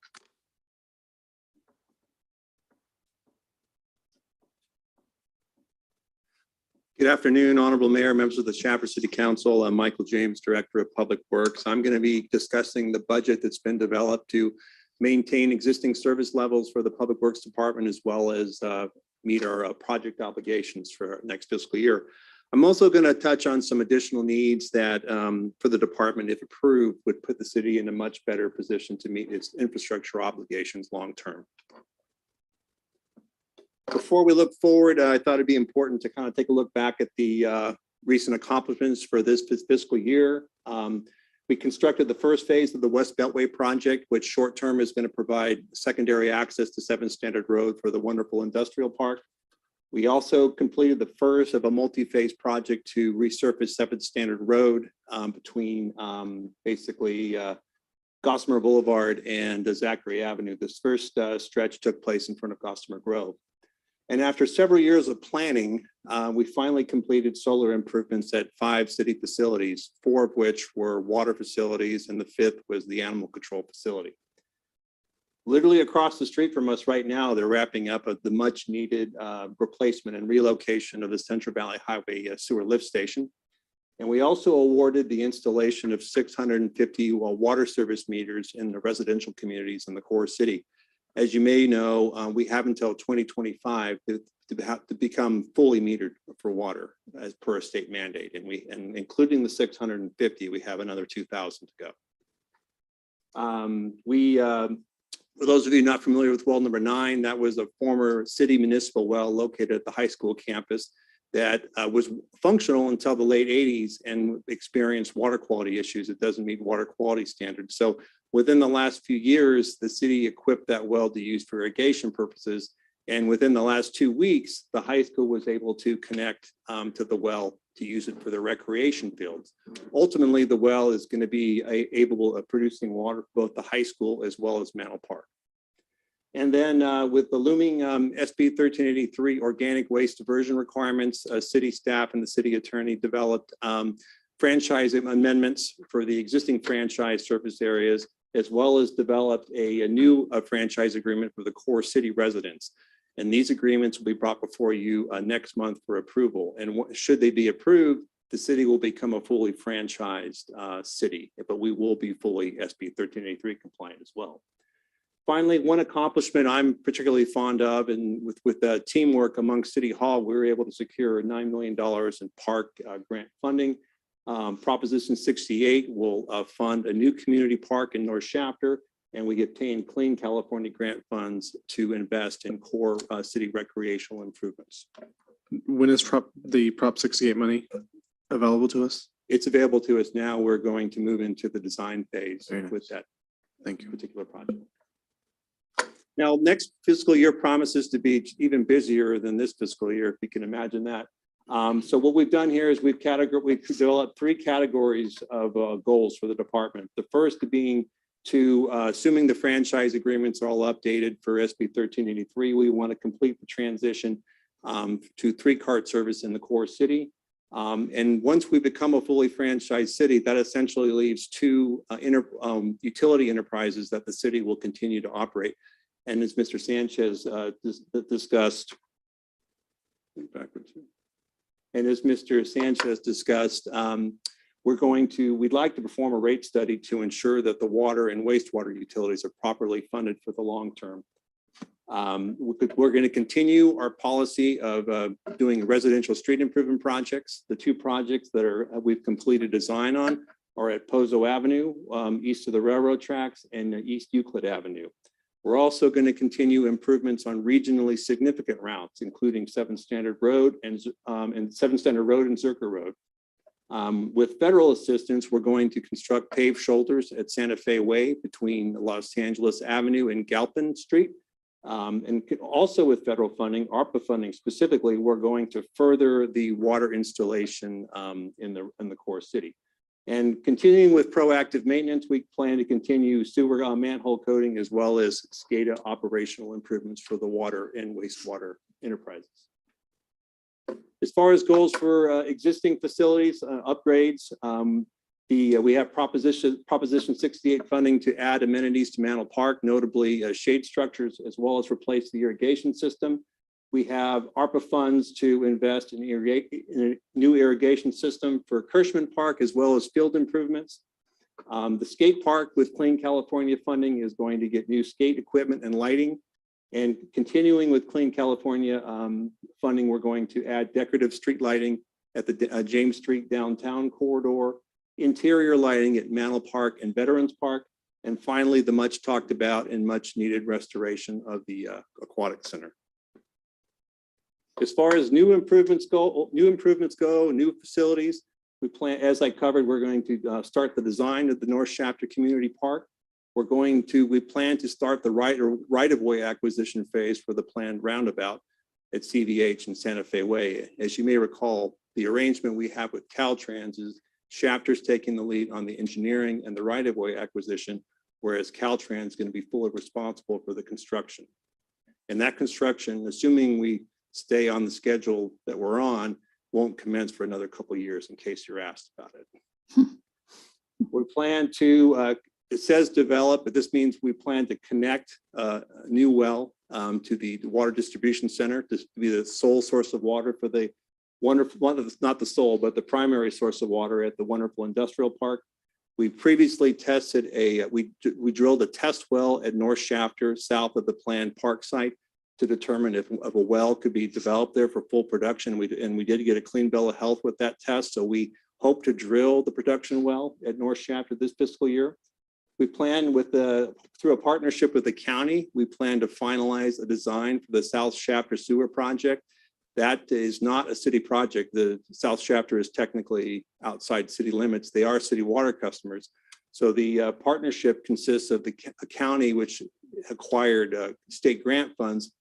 Good afternoon, Honorable Mayor, members of the Chapter City Council. I'm Michael James, Director of Public Works. I'm going to be discussing the budget that's been developed to maintain existing service levels for the Public Works Department, as well as meet our project obligations for next fiscal year. I'm also going to touch on some additional needs that for the department, if approved, would put the city in a much better position to meet its infrastructure obligations long term. Before we look forward, I thought it'd be important to kind of take a look back at the recent accomplishments for this fiscal year. We constructed the first phase of the West Beltway project, which short term is going to provide secondary access to 7th Standard Road for the wonderful industrial park. We also completed the first of a multi-phase project to resurface 7th Standard Road between basically Gossamer Boulevard and Zachary Avenue. This first stretch took place in front of Gossamer Grove. And after several years of planning, we finally completed solar improvements at 5 city facilities, 4 of which were water facilities, and the 5th was the animal control facility. Literally across the street from us right now, they're wrapping up the much needed replacement and relocation of the Central Valley Highway sewer lift station. And we also awarded the installation of 650 water service meters in the residential communities in the core city. As you may know, we have until 2025 to become fully metered for water as per a state mandate. And including the 650, we have another 2,000 to go. For those of you not familiar with well number 9, that was a former city municipal well located at the high school campus that was functional until the late 80s and experienced water quality issues. It doesn't meet water quality standards. So within the last few years, the city equipped that well to use for irrigation purposes. And within the last 2 weeks, the high school was able to connect to the well to use it for the recreation fields. Ultimately, the well is going to be able of producing water for both the high school as well as Mantle Park. And then with the looming SB 1383 organic waste diversion requirements, city staff and the city attorney developed franchise amendments for the existing franchise surface areas, as well as developed a new franchise agreement for the core city residents. And these agreements will be brought before you next month for approval. And should they be approved, the city will become a fully franchised city, but we will be fully SB 1383 compliant as well. Finally, one accomplishment I'm particularly fond of, and with teamwork among City Hall, we were able to secure $9 million in park grant funding. Proposition 68 will fund a new community park in North Shafter, and we obtained Clean California grant funds to invest in core city recreational improvements. When is the Prop 68 money available to us? It's available to us now. We're going to move into the design phase Very nice. with that Thank you. particular project. Now, next fiscal year promises to be even busier than this fiscal year, if you can imagine that. So what we've done here is we've developed 3 categories of goals for the department. The first being to, assuming the franchise agreements are all updated for SB 1383, we want to complete the transition to 3-cart service in the core city. And once we become a fully franchised city, that essentially leaves 2 utility enterprises that the city will continue to operate. And as Mr. Sanchez discussed, we'd like to perform a rate study to ensure that the water and wastewater utilities are properly funded for the long term. We're going to continue our policy of doing residential street improvement projects. The 2 projects that we've completed design on are at Pozo Avenue, east of the railroad tracks, and East Euclid Avenue. We're also going to continue improvements on regionally significant routes, including 7th Standard Road and 7th Standard Road and Zerker Road. With federal assistance, we're going to construct paved shoulders at Santa Fe Way between Los Angeles Avenue and Galpin Street. And also with federal funding, ARPA funding specifically, we're going to further the water installation in the core city. And continuing with proactive maintenance, we plan to continue sewer manhole coating as well as SCADA operational improvements for the water and wastewater enterprises. As far as goals for existing facilities upgrades, we have Proposition 68 funding to add amenities to Mantle Park, notably shade structures, as well as replace the irrigation system. We have ARPA funds to invest in a new irrigation system for Kirschman Park, as well as field improvements. The skate park with Clean California funding is going to get new skate equipment and lighting. And continuing with Clean California funding, we're going to add decorative street lighting at the James Street downtown corridor, interior lighting at Mantle Park and Veterans Park, and finally, the much talked about and much needed restoration of the Aquatic Center. As far as new improvements go, new facilities, we plan, as I covered, we're going to start the design of the North Shafter Community Park. We plan to start the right-of-way acquisition phase for the planned roundabout at CVH and Santa Fe Way. As you may recall, the arrangement we have with Caltrans is Shafter's taking the lead on the engineering and the right-of-way acquisition, whereas Caltrans is going to be fully responsible for the construction. And that construction, assuming we stay on the schedule that we're on, won't commence for another couple of years, in case you're asked about it. We plan to, it says develop, but this means we plan to connect a new well to the water distribution center to be the sole source of water for the wonderful, not the sole, but the primary source of water at the wonderful industrial park. We previously tested we drilled a test well at North Shafter, south of the planned park site, to determine if a well could be developed there for full production. And we did get a clean bill of health with that test. So we hope to drill the production well at North Shafter this fiscal year. We plan through a partnership with the county, we plan to finalize a design for the South Shafter Sewer Project. That is not a city project. The South Shafter is technically outside city limits. They are city water customers. So the partnership consists of the county, which acquired state grant funds,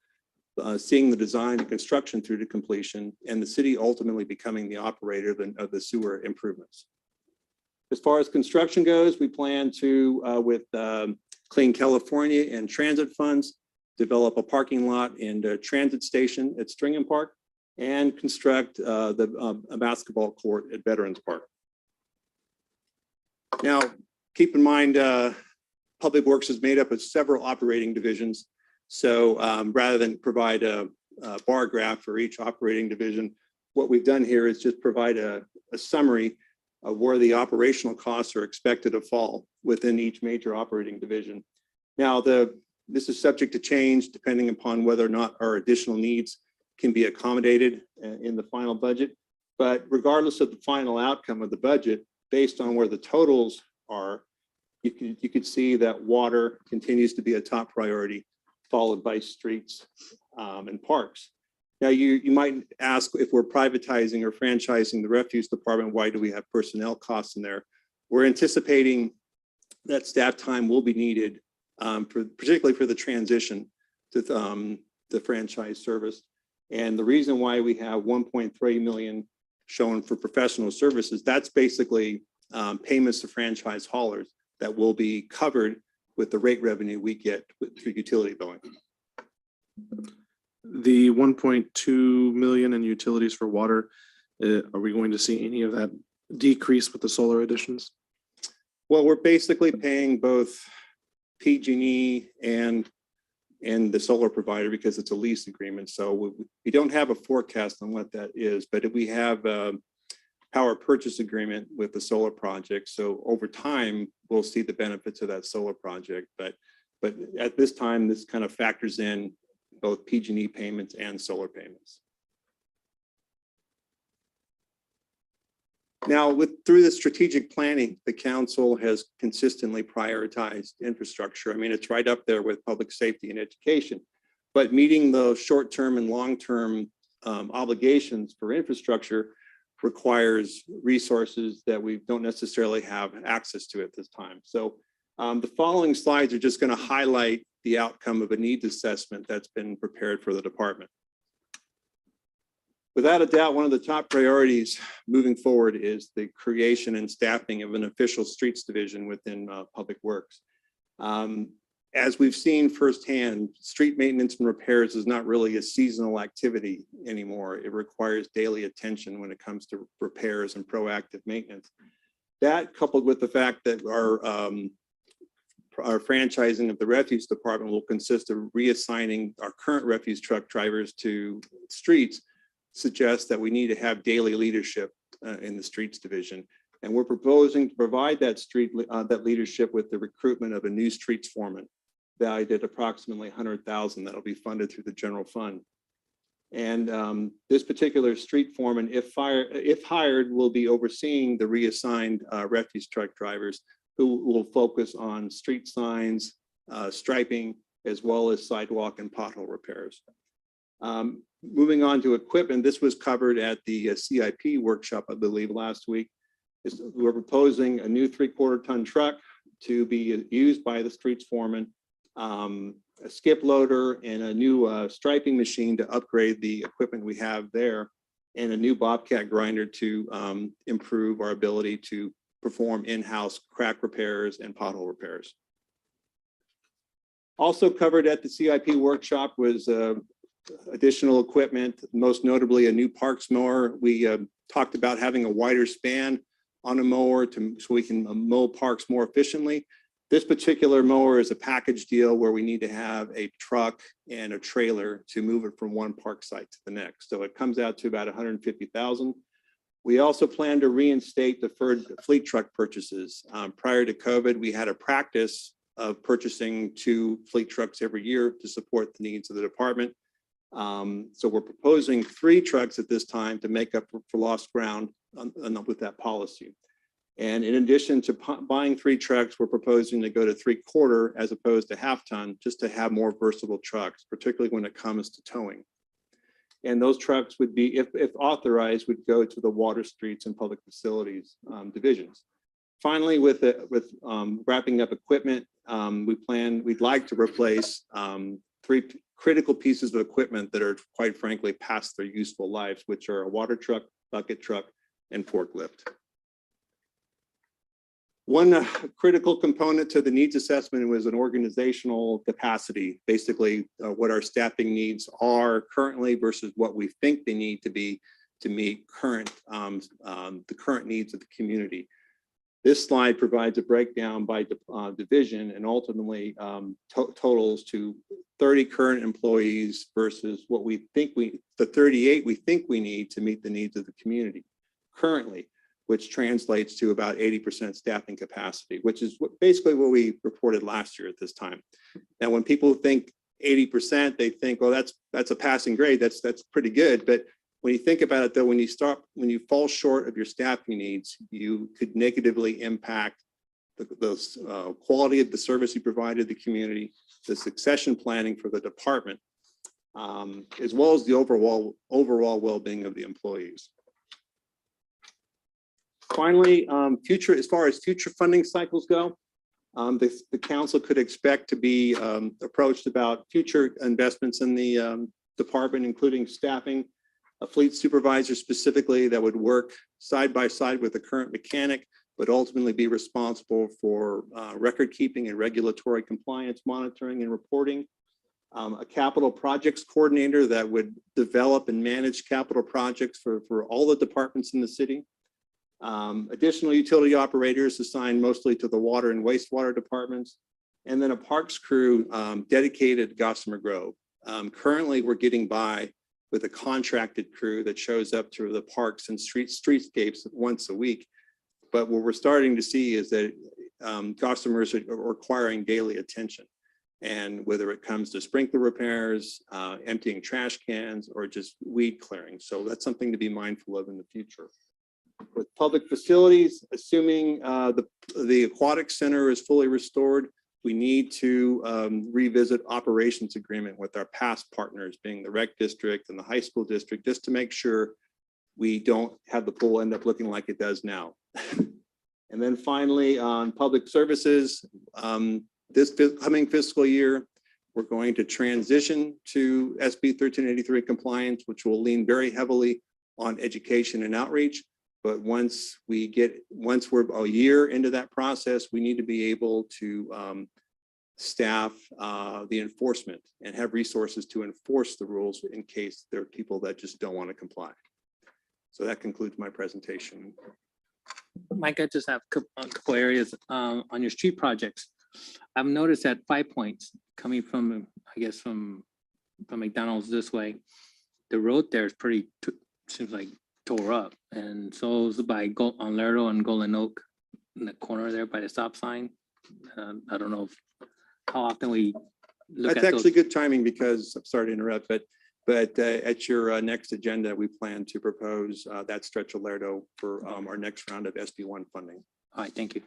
seeing the design and construction through to completion, and the city ultimately becoming the operator of the sewer improvements. As far as construction goes, we plan to, with Clean California and transit funds, develop a parking lot and a transit station at Stringham Park, and construct a basketball court at Veterans Park. Now, keep in mind, Public Works is made up of several operating divisions. So rather than provide a bar graph for each operating division, what we've done here is just provide a summary of where the operational costs are expected to fall within each major operating division. Now, this is subject to change depending upon whether or not our additional needs can be accommodated in the final budget. But regardless of the final outcome of the budget, based on where the totals are, you could see that water continues to be a top priority, followed by streets and parks. Now, you might ask, if we're privatizing or franchising the refuse department, why do we have personnel costs in there? We're anticipating that staff time will be needed, particularly for the transition to the franchise service. And the reason why we have 1.3 million shown for professional services, that's basically payments to franchise haulers that will be covered with the rate revenue we get through utility billing. The 1.2 million in utilities for water, are we going to see any of that decrease with the solar additions? Well, we're basically paying both PG&E and the solar provider because it's a lease agreement. So we don't have a forecast on what that is, but we have a power purchase agreement with the solar project. So over time, we'll see the benefits of that solar project. But at this time, this kind of factors in both PG&E payments and solar payments. Now, through the strategic planning, the council has consistently prioritized infrastructure. I mean, it's right up there with public safety and education, but meeting those short-term and long-term obligations for infrastructure requires resources that we don't necessarily have access to at this time. So the following slides are just going to highlight the outcome of a needs assessment that's been prepared for the department. Without a doubt, one of the top priorities moving forward is the creation and staffing of an official streets division within Public Works. As we've seen firsthand, street maintenance and repairs is not really a seasonal activity anymore. It requires daily attention when it comes to repairs and proactive maintenance. That, coupled with the fact that our franchising of the refuse department will consist of reassigning our current refuse truck drivers to streets, suggests that we need to have daily leadership in the streets division. And we're proposing to provide that leadership with the recruitment of a new streets foreman, valued at approximately $100,000 that'll be funded through the general fund. And this particular street foreman, if hired, will be overseeing the reassigned refuse truck drivers, who will focus on street signs, striping, as well as sidewalk and pothole repairs. Moving on to equipment, this was covered at the CIP workshop, I believe, last week. We're proposing a new 3/4 ton truck to be used by the streets foreman, a skip loader, and a new striping machine to upgrade the equipment we have there, and a new Bobcat grinder to improve our ability to perform in-house crack repairs and pothole repairs. Also covered at the CIP workshop was additional equipment, most notably a new parks mower. We talked about having a wider span on a mower so we can mow parks more efficiently. This particular mower is a package deal where we need to have a truck and a trailer to move it from one park site to the next. So it comes out to about $150,000. We also plan to reinstate deferred fleet truck purchases. Prior to COVID, we had a practice of purchasing 2 fleet trucks every year to support the needs of the department. So we're proposing 3 trucks at this time to make up for lost ground with that policy. And in addition to buying 3 trucks, we're proposing to go to 3/4 as opposed to half ton, just to have more versatile trucks, particularly when it comes to towing. And those trucks would be, if authorized, would go to the water, streets, and public facilities divisions. Finally, with wrapping up equipment, we'd like to replace 3 critical pieces of equipment that are, quite frankly, past their useful lives, which are a water truck, bucket truck, and forklift. One critical component to the needs assessment was an organizational capacity, basically what our staffing needs are currently versus what we think they need to be to meet the current needs of the community. This slide provides a breakdown by division and ultimately totals to 30 current employees versus what we think the 38 we think we need to meet the needs of the community currently, which translates to about 80% staffing capacity, which is basically what we reported last year at this time. Now, when people think 80%, they think, oh, that's a passing grade. That's pretty good. But when you think about it, though, when you fall short of your staffing needs, you could negatively impact the quality of the service you provide to the community, the succession planning for the department, as well as the overall well-being of the employees. Finally, as far as future funding cycles go, the council could expect to be approached about future investments in the department, including staffing, a fleet supervisor specifically that would work side by side with the current mechanic, but ultimately be responsible for record keeping and regulatory compliance monitoring and reporting. A capital projects coordinator that would develop and manage capital projects for all the departments in the city. Additional utility operators assigned mostly to the water and wastewater departments, and then a parks crew dedicated to Gossamer Grove. Currently, we're getting by with a contracted crew that shows up to the parks and streetscapes once a week. But what we're starting to see is that Gossamers are requiring daily attention. And whether it comes to sprinkler repairs, emptying trash cans, or just weed clearing. So that's something to be mindful of in the future. With public facilities, assuming the aquatic center is fully restored, we need to revisit operations agreement with our past partners, being the rec district and the high school district, just to make sure we don't have the pool end up looking like it does now. And then finally, on public services, this coming fiscal year, we're going to transition to SB 1383 compliance, which will lean very heavily on education and outreach. But once we're a year into that process, we need to be able to staff the enforcement and have resources to enforce the rules in case there are people that just don't want to comply. So that concludes my presentation. Mike, I just have a couple areas on your street projects. I've noticed that 5 Points coming from, I guess, from McDonald's this way, the road there is pretty, seems like tore up. And so is by on Lerdo and Golden Oak in the corner there by the stop sign. I don't know how often we look That's at actually those. good timing because, I'm sorry to interrupt, but at your next agenda, we plan to propose that stretch of Lerdo for our next round of SB1 funding. All right, thank you.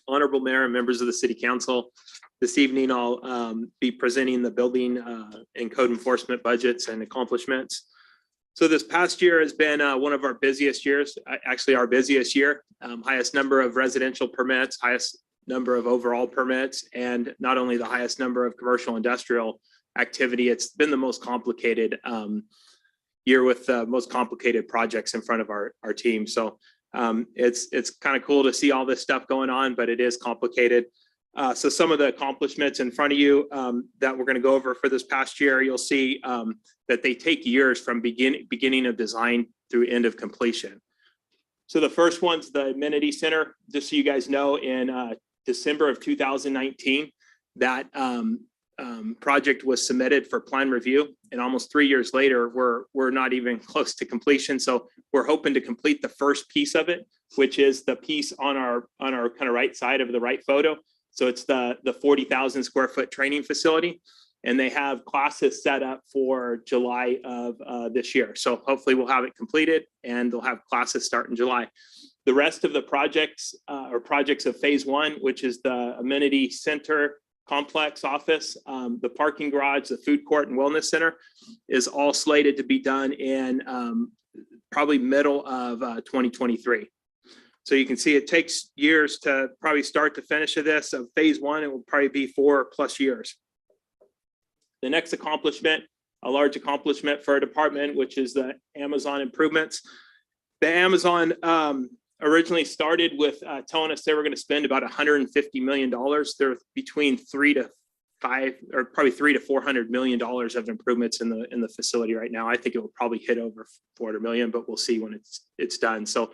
Honorable Mayor and members of the City Council, this evening I'll be presenting the building and code enforcement budgets and accomplishments. So this past year has been one of our busiest years, actually our busiest year, highest number of residential permits, highest number of overall permits, and not only the highest number of commercial industrial activity, it's been the most complicated year with the most complicated projects in front of our team. So it's kind of cool to see all this stuff going on, but it is complicated. So some of the accomplishments in front of you that we're going to go over for this past year, you'll see that they take years from beginning of design through end of completion. So the first one's the Amenity Center. Just so you guys know, in December of 2019, that project was submitted for plan review, and almost 3 years later, we're not even close to completion. So we're hoping to complete the first piece of it, which is the piece on our kind of right side of the right photo. So it's the 40,000 square foot training facility, and they have classes set up for July of this year. So hopefully we'll have it completed and they'll have classes start in July. The rest of the projects or projects of phase one, which is the Amenity Center complex office, the parking garage, the food court and wellness center, is all slated to be done in probably middle of 2023. So you can see it takes years to probably start to finish of this. Of phase one, it will probably be 4+ years. The next accomplishment, a large accomplishment for our department, which is the Amazon improvements. The Amazon originally started with telling us they were going to spend about $150 million. They're between 3 to 5, or probably $300 to $400 million of improvements in the facility right now. I think it will probably hit over 400 million, but we'll see when it's done. So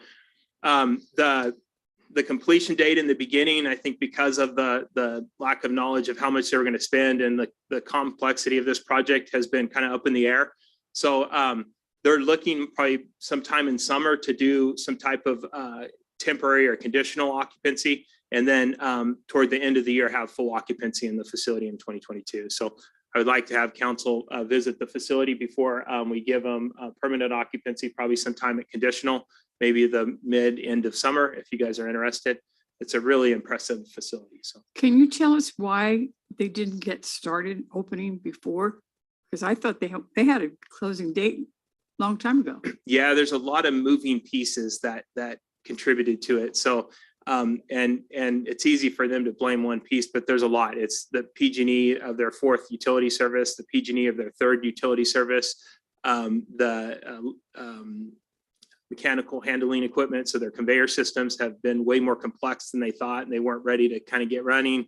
the completion date in the beginning, I think because of the lack of knowledge of how much they were going to spend and the complexity of this project has been kind of up in the air. So they're looking probably sometime in summer to do some type of temporary or conditional occupancy. And then toward the end of the year, have full occupancy in the facility in 2022. So I would like to have council visit the facility before we give them permanent occupancy, probably sometime at conditional, maybe the end of summer, if you guys are interested. It's a really impressive facility. So Can you tell us why they didn't get started opening before? Because I thought they had a closing date a long time ago. yeah, there's a lot of moving pieces that contributed to it. So and it's easy for them to blame one piece, but there's a lot. It's the PG&E of their 4th utility service, the PG&E of their 3rd utility service, the mechanical handling equipment. So their conveyor systems have been way more complex than they thought, and they weren't ready to kind of get running.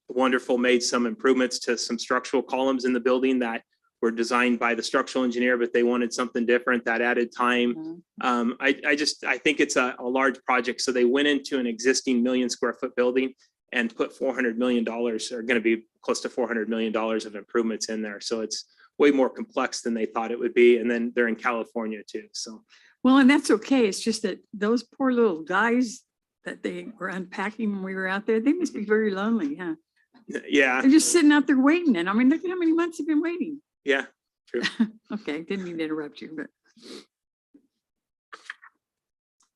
Wonderful made some improvements to some structural columns in the building that were designed by the structural engineer, but they wanted something different that added time. I think it's a large project. So they went into an existing 1 million square foot building and put $400 million, or going to be close to $400 million of improvements in there. So it's way more complex than they thought it would be. And then they're in California too. So, Well, and that's okay. It's just that those poor little guys that they were unpacking when we were out there, they must be very lonely, huh? yeah, They're just sitting out there waiting. And I mean, look at how many months they've been waiting. yeah, true. Okay, didn't mean to interrupt you, but.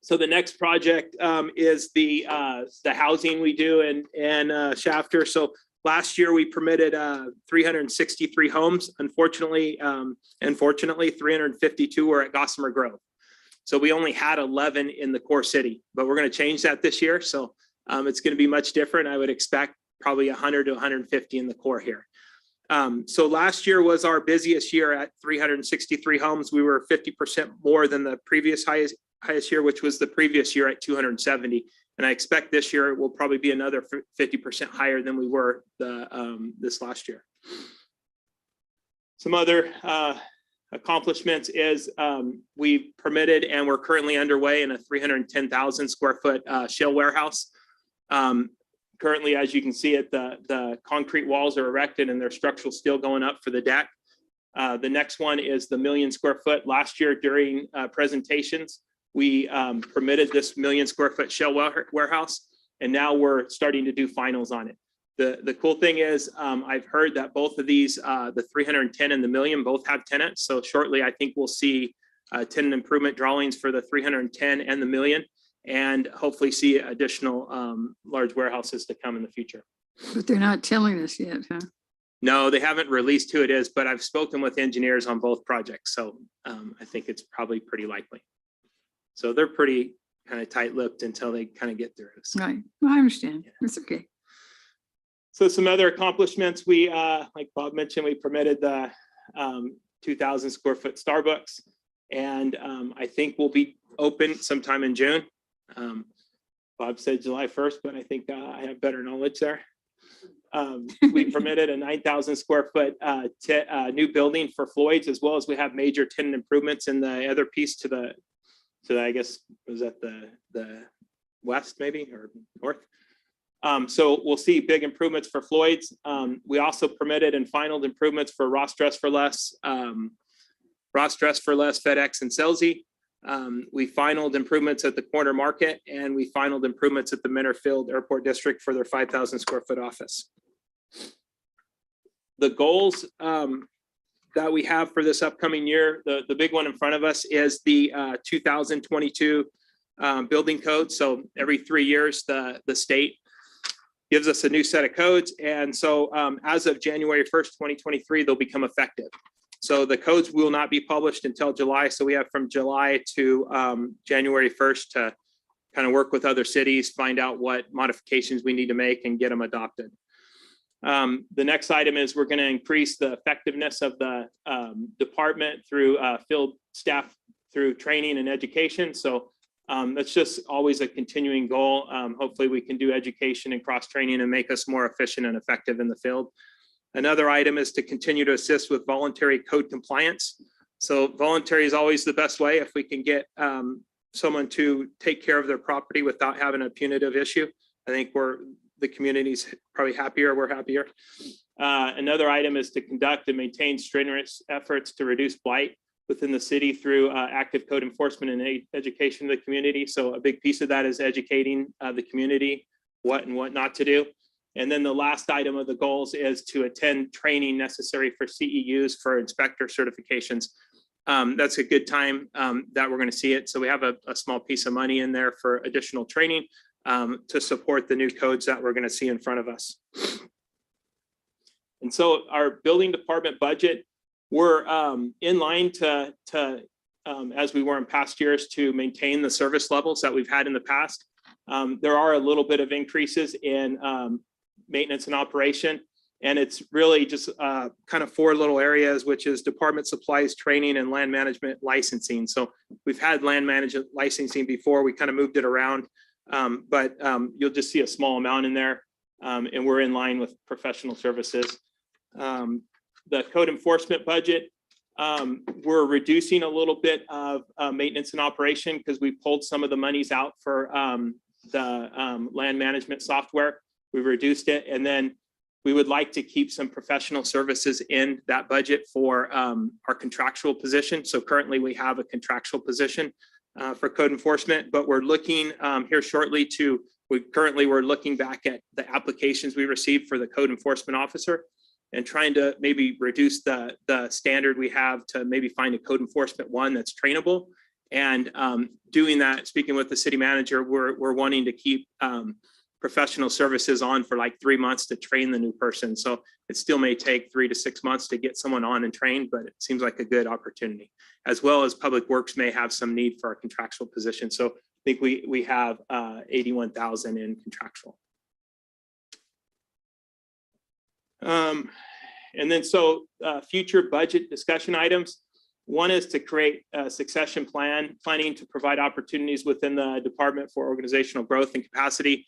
So the next project is the housing we do in Shafter. So last year we permitted 363 homes. Unfortunately, 352 were at Gossamer Grove. So we only had 11 in the core city, but we're going to change that this year. So it's going to be much different. I would expect probably 100 to 150 in the core here. So last year was our busiest year at 363 homes. We were 50% more than the previous highest year, which was the previous year at 270. And I expect this year will probably be another 50% higher than we were this last year. Some other accomplishments is we permitted and we're currently underway in a 310,000 square foot shell warehouse. Currently, as you can see it, the concrete walls are erected and there's structural steel going up for the deck. The next one is the 1 million square foot. Last year during presentations, we permitted this 1 million square foot shell warehouse, and now we're starting to do finals on it. The cool thing is I've heard that both of these, the 310 and the 1 million, both have tenants. So shortly, I think we'll see tenant improvement drawings for the 310 and the 1 million, and hopefully see additional large warehouses to come in the future. But they're not telling us yet, huh? No, they haven't released who it is, but I've spoken with engineers on both projects. So I think it's probably pretty likely. So they're pretty kind of tight-lipped until they kind of get through it. So. Right. Well, I understand. It's okay. So some other accomplishments, we, like Bob mentioned, we permitted the 2,000 square foot Starbucks, and I think we'll be open sometime in June. Bob said July 1st, but I think I have better knowledge there. We permitted a 9,000 square foot new building for Floyd's, as well as we have major tenant improvements in the other piece to the, I guess, was that the west maybe or north? So we'll see big improvements for Floyd's. We also permitted and finalized improvements for Ross Dress for Less, FedEx, and Selzy. We finalized improvements at the Corner Market, and we finalized improvements at the Minterfield Airport District for their 5,000 square foot office. The goals that we have for this upcoming year, the big one in front of us is the 2022 building code. So every 3 years, the state gives us a new set of codes. And so as of January 1st, 2023, they'll become effective. So the codes will not be published until July. So we have from July to January 1st to kind of work with other cities, find out what modifications we need to make and get them adopted. The next item is we're going to increase the effectiveness of the department through field staff through training and education. So that's just always a continuing goal. Hopefully we can do education and cross training and make us more efficient and effective in the field. Another item is to continue to assist with voluntary code compliance. So voluntary is always the best way if we can get someone to take care of their property without having a punitive issue. I think the community's probably happier, we're happier. Another item is to conduct and maintain strenuous efforts to reduce blight within the city through active code enforcement and education of the community. So a big piece of that is educating the community what and what not to do. And then the last item of the goals is to attend training necessary for CEUs for inspector certifications. That's a good time that we're going to see it. So we have a small piece of money in there for additional training to support the new codes that we're going to see in front of us. And so our building department budget, we're in line to as we were in past years, to maintain the service levels that we've had in the past. There are a little bit of increases in maintenance and operation, and it's really just kind of 4 little areas, which is department supplies, training, and land management licensing. So we've had land management licensing before, we kind of moved it around, but you'll just see a small amount in there, and we're in line with professional services. The code enforcement budget, we're reducing a little bit of maintenance and operation because we pulled some of the monies out for the land management software. We reduced it, and then we would like to keep some professional services in that budget for our contractual position. So currently we have a contractual position for code enforcement, but we're looking here shortly we're looking back at the applications we received for the code enforcement officer and trying to maybe reduce the standard we have to maybe find a code enforcement one that's trainable. And doing that, speaking with the city manager, we're wanting to keep professional services on for like 3 months to train the new person. So it still may take 3 to 6 months to get someone on and trained, but it seems like a good opportunity. As well as Public Works may have some need for our contractual position. So I think we have 81,000 in contractual. And then future budget discussion items. One is to create a succession planning to provide opportunities within the department for organizational growth and capacity.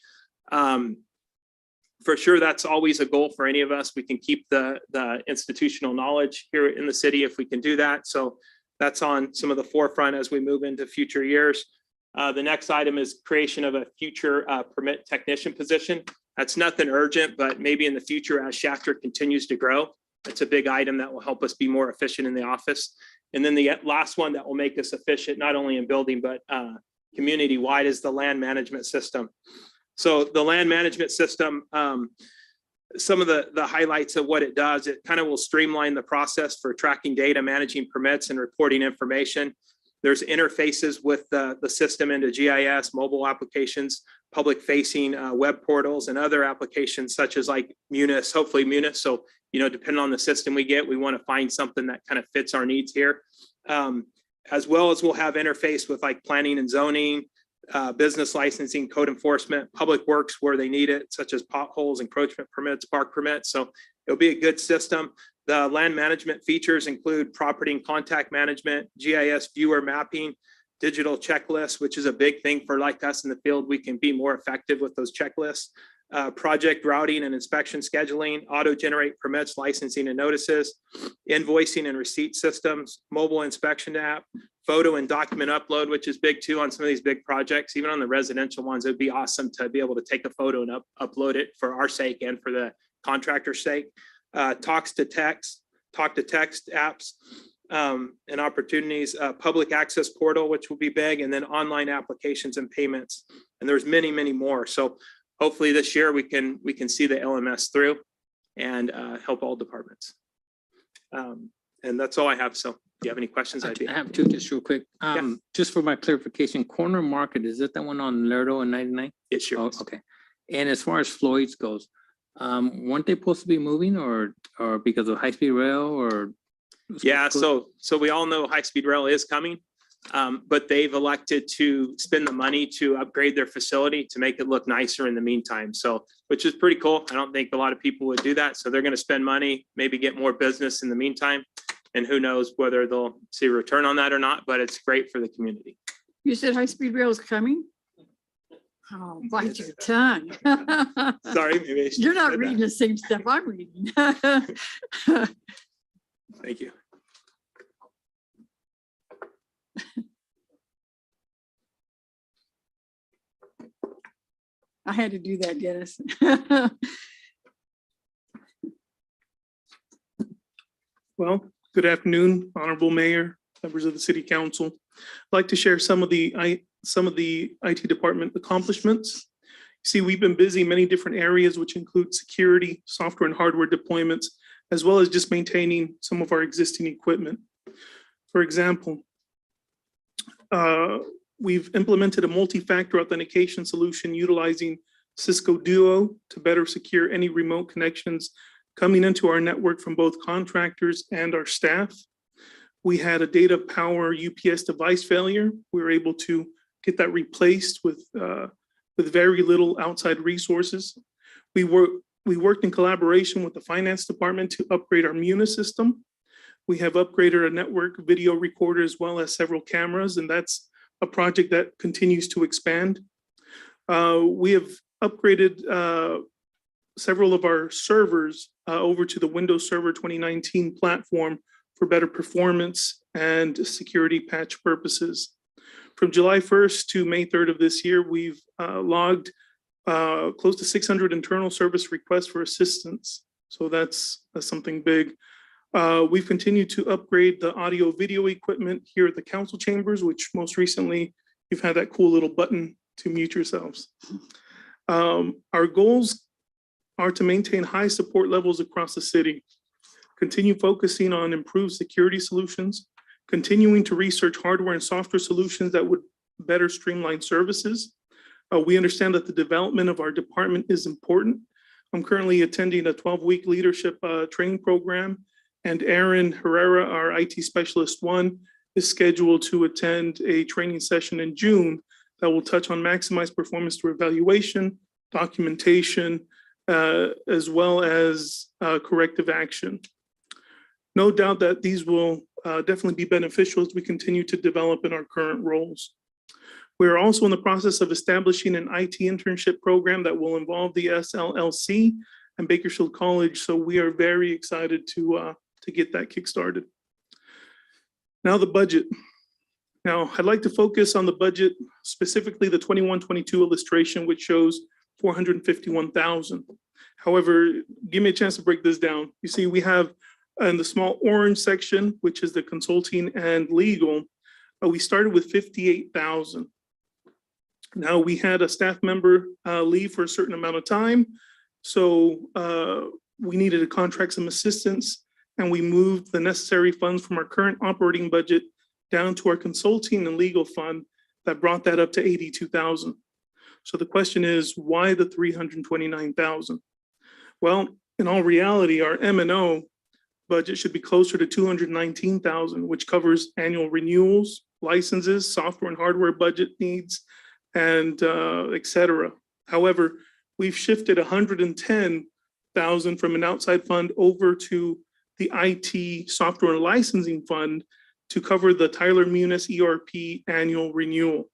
For sure, that's always a goal for any of us. We can keep the institutional knowledge here in the city if we can do that. So that's on some of the forefront as we move into future years. The next item is creation of a future permit technician position. That's nothing urgent, but maybe in the future as Shafter continues to grow, it's a big item that will help us be more efficient in the office. And then the last one that will make us efficient, not only in building, but community-wide, is the land management system. So the land management system, some of the highlights of what it does, it kind of will streamline the process for tracking data, managing permits, and reporting information. There's interfaces with the system into GIS, mobile applications, public-facing web portals, and other applications such as like Munis, hopefully Munis. So, depending on the system we get, we want to find something that kind of fits our needs here. As well as we'll have interface with like planning and zoning, business licensing, code enforcement, public works where they need it, such as potholes, encroachment permits, park permits. So it'll be a good system. The land management features include property and contact management, GIS viewer mapping, digital checklists, which is a big thing for like us in the field. We can be more effective with those checklists, project routing and inspection scheduling, auto-generate permits, licensing and notices, invoicing and receipt systems, mobile inspection app, photo and document upload, which is big too on some of these big projects. Even on the residential ones, it'd be awesome to be able to take a photo and upload it for our sake and for the contractor's sake. Talk to text apps and opportunities, public access portal, which will be big, and then online applications and payments. And there's many, many more. So hopefully this year we can see the LMS through and help all departments. And that's all I have. So if you have any questions, I have two just real quick. Just for my clarification, Corner Market, is it the one on Lerdo and 99? It sure is. Okay. And as far as Floyd's goes, weren't they supposed to be moving or because of high-speed rail or? Yeah, so we all know high-speed rail is coming, but they've elected to spend the money to upgrade their facility to make it look nicer in the meantime. So, which is pretty cool. I don't think a lot of people would do that. So they're going to spend money, maybe get more business in the meantime. And who knows whether they'll see a return on that or not, but it's great for the community. You said high-speed rail is coming? Oh, bite your tongue. Sorry, maybe I should You're have not said reading that. the same stuff I'm reading. Thank you. I had to do that, Dennis. Well, good afternoon, Honorable Mayor, members of the City Council. I'd like to share some of the IT department accomplishments. See, we've been busy in many different areas, which include security, software and hardware deployments, as well as just maintaining some of our existing equipment. For example, we've implemented a multi-factor authentication solution utilizing Cisco Duo to better secure any remote connections coming into our network from both contractors and our staff. We had a data power UPS device failure. We were able to get that replaced with very little outside resources. We worked in collaboration with the finance department to upgrade our Munis system. We have upgraded a network video recorder as well as several cameras, and that's a project that continues to expand. We have upgraded several of our servers over to the Windows Server 2019 platform for better performance and security patch purposes. From July 1st to May 3rd of this year, we've logged close to 600 internal service requests for assistance. So that's something big. We've continued to upgrade the audio video equipment here at the council chambers, which most recently you've had that cool little button to mute yourselves. Our goals are to maintain high support levels across the city, continue focusing on improved security solutions, continuing to research hardware and software solutions that would better streamline services. We understand that the development of our department is important. I'm currently attending a 12-week leadership training program, and Aaron Herrera, our IT Specialist 1, is scheduled to attend a training session in June that will touch on maximized performance through evaluation, documentation, as well as corrective action. No doubt that these will definitely be beneficial as we continue to develop in our current roles. We are also in the process of establishing an IT internship program that will involve the SLLC and Bakersfield College. So we are very excited to get that kickstarted. Now the budget. Now I'd like to focus on the budget, specifically the 21-22 illustration, which shows 451,000. However, give me a chance to break this down. You see, we have in the small orange section, which is the consulting and legal, we started with 58,000. Now we had a staff member leave for a certain amount of time. So we needed to contract some assistance, and we moved the necessary funds from our current operating budget down to our consulting and legal fund that brought that up to 82,000. So the question is, why the 329,000? Well, in all reality, our M&O budget should be closer to 219,000, which covers annual renewals, licenses, software and hardware budget needs, and et cetera. However, we've shifted 110,000 from an outside fund over to the IT software and licensing fund to cover the Tyler Munis ERP annual renewal.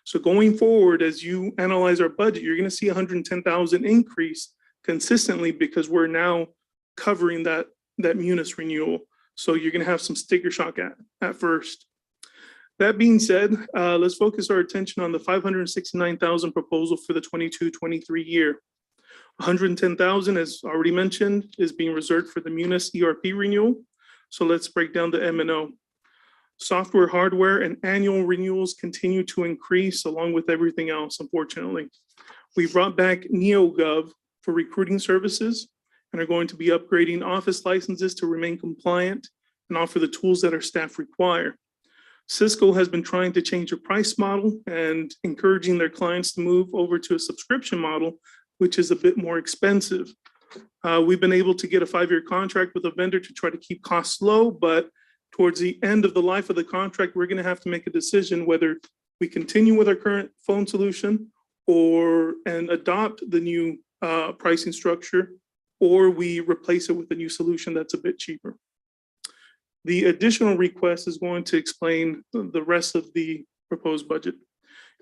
So going forward, as you analyze our budget, you're going to see 110,000 increase consistently because we're now covering that Munis renewal. So you're going to have some sticker shock at first. That being said, let's focus our attention on the 569,000 proposal for the 22-23 year. 110,000, as already mentioned, is being reserved for the Munis ERP renewal. So let's break down the M&O. Software, hardware, and annual renewals continue to increase along with everything else, unfortunately. We brought back NeoGov for recruiting services and are going to be upgrading office licenses to remain compliant and offer the tools that our staff require. Cisco has been trying to change their price model and encouraging their clients to move over to a subscription model, which is a bit more expensive. We've been able to get a 5-year contract with a vendor to try to keep costs low, but towards the end of the life of the contract, we're going to have to make a decision whether we continue with our current phone solution and adopt the new pricing structure, or we replace it with a new solution that's a bit cheaper. The additional request is going to explain the rest of the proposed budget.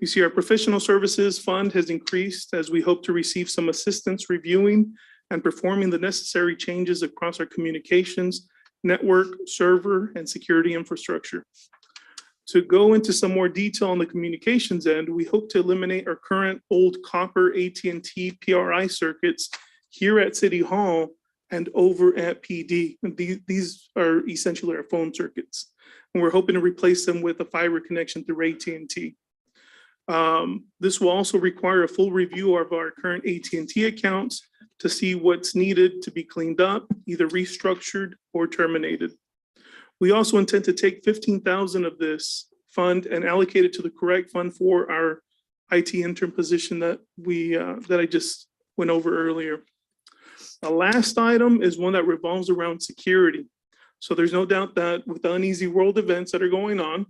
You see our professional services fund has increased as we hope to receive some assistance reviewing and performing the necessary changes across our communications, network, server, and security infrastructure. To go into some more detail on the communications end, we hope to eliminate our current old copper AT&T PRI circuits here at City Hall and over at PD. And these are essentially our phone circuits. And we're hoping to replace them with a fiber connection through AT&T. This will also require a full review of our current AT&T accounts to see what's needed to be cleaned up, either restructured or terminated. We also intend to take 15,000 of this fund and allocate it to the correct fund for our IT intern position that I just went over earlier. The last item is one that revolves around security. So there's no doubt that with the uneasy world events that are going on,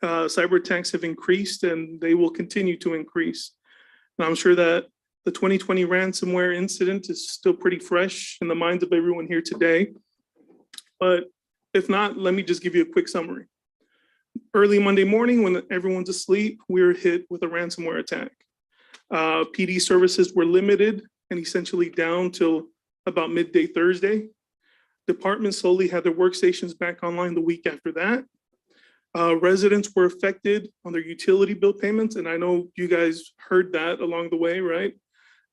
cyber attacks have increased and they will continue to increase. And I'm sure that the 2020 ransomware incident is still pretty fresh in the minds of everyone here today. But if not, let me just give you a quick summary. Early Monday morning, when everyone's asleep, we were hit with a ransomware attack. PD services were limited and essentially down till about midday Thursday. Departments slowly had their workstations back online the week after that. Residents were affected on their utility bill payments, and I know you guys heard that along the way, right?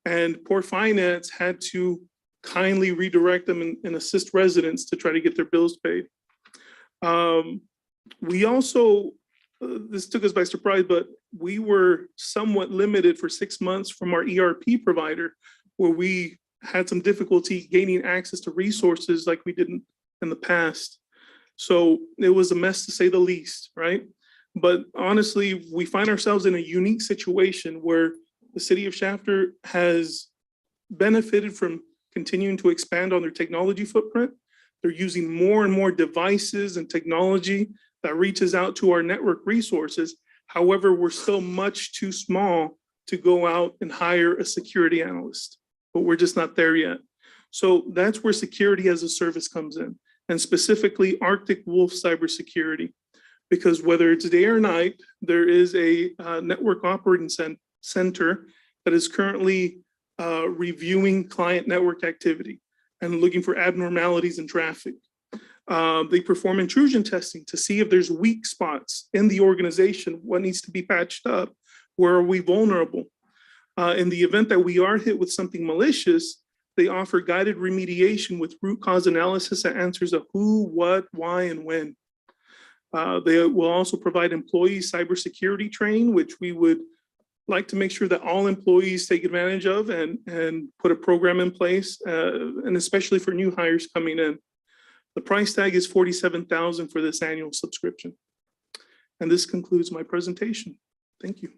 And Port Finance had to kindly redirect them and assist residents to try to get their bills paid. We also, this took us by surprise, but we were somewhat limited for 6 months from our ERP provider, where we had some difficulty gaining access to resources like we did in the past. So it was a mess to say the least, right? But honestly, we find ourselves in a unique situation where the city of Shafter has benefited from continuing to expand on their technology footprint. They're using more and more devices and technology that reaches out to our network resources. However, we're still much too small to go out and hire a security analyst, but we're just not there yet. So that's where security as a service comes in, and specifically Arctic Wolf cybersecurity, because whether it's day or night, there is a network operating center that is currently reviewing client network activity and looking for abnormalities in traffic. They perform intrusion testing to see if there's weak spots in the organization, what needs to be patched up, where are we vulnerable. In the event that we are hit with something malicious, they offer guided remediation with root cause analysis that answers a who, what, why, and when. They will also provide employee cybersecurity training, which we would like to make sure that all employees take advantage of and put a program in place, and especially for new hires coming in. The price tag is $47,000 for this annual subscription. And this concludes my presentation. Thank you.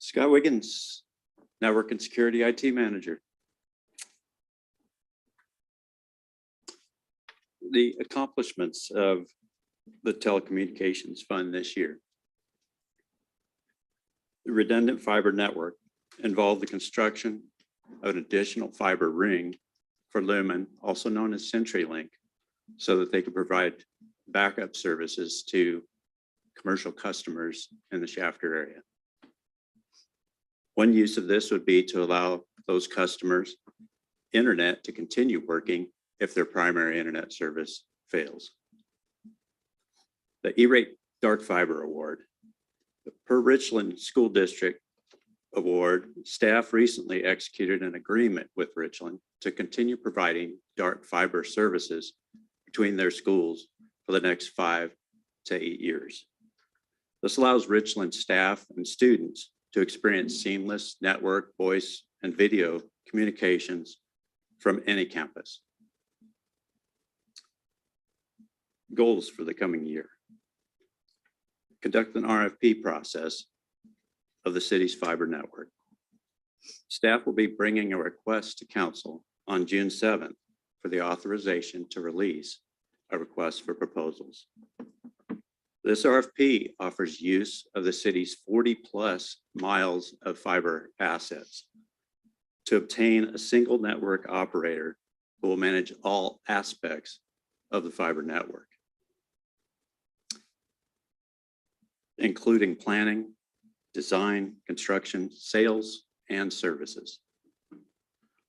Scott Wiggins, Network and Security IT Manager. The accomplishments of the telecommunications fund this year. The redundant fiber network involved the construction of an additional fiber ring for Lumen, also known as CenturyLink, so that they could provide backup services to commercial customers in the Shafter area. One use of this would be to allow those customers internet to continue working if their primary internet service fails. The E-Rate Dark Fiber Award. Per Richland School District Award, staff recently executed an agreement with Richland to continue providing dark fiber services between their schools for the next 5 to 8 years. This allows Richland staff and students to experience seamless network, voice, and video communications from any campus. Goals for the coming year. Conduct an RFP process of the city's fiber network. Staff will be bringing a request to council on June 7th for the authorization to release a request for proposals. This RFP offers use of the city's 40+ miles of fiber assets to obtain a single network operator who will manage all aspects of the fiber network, including planning, design, construction, sales, and services.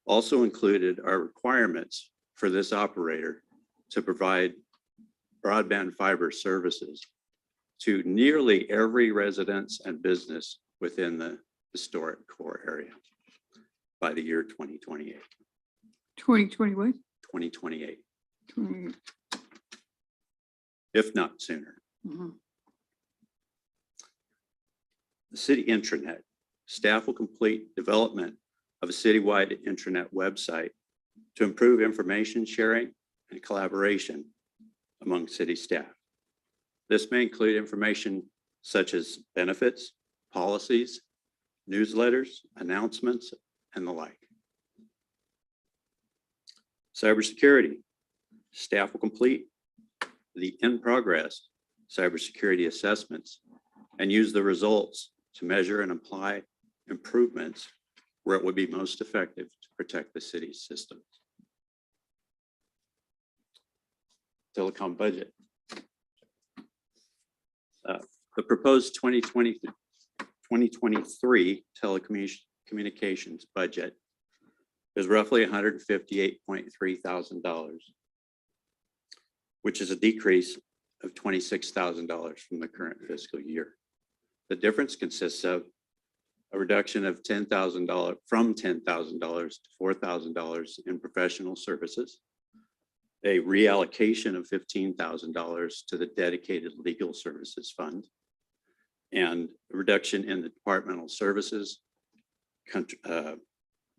Also included are requirements for this operator to provide broadband fiber services to nearly every residence and business within the historic core area by the year 2028. 2021. 2028, if not sooner. The city intranet. Staff will complete development of a citywide intranet website to improve information sharing and collaboration among city staff. This may include information such as benefits, policies, newsletters, announcements, and the like. Cybersecurity. Staff will complete the in-progress cybersecurity assessments and use the results to measure and apply improvements where it would be most effective to protect the city's systems. Telecom budget. The proposed 2023 telecommunications budget is roughly $158.3 thousand, which is a decrease of $26,000 from the current fiscal year. The difference consists of a reduction of $10,000 from $10,000 to $4,000 in professional services, a reallocation of $15,000 to the dedicated legal services fund, and a reduction in the departmental services,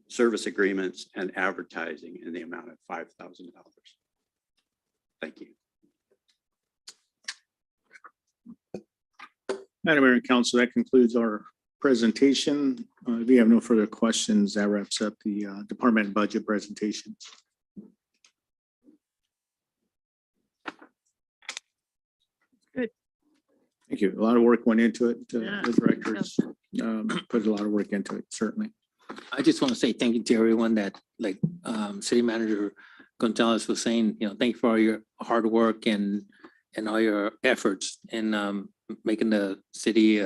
service agreements, and advertising in the amount of $5,000. Thank you. Madam Mayor and Council, that concludes our presentation. If you have no further questions, that wraps up the department budget presentation. Good. Thank you. A lot of work went into it. Yeah. The directors put a lot of work into it, certainly. I just want to say thank you to everyone that, like, City Manager Gonzalez was saying, thank you for all your hard work and all your efforts in making the city,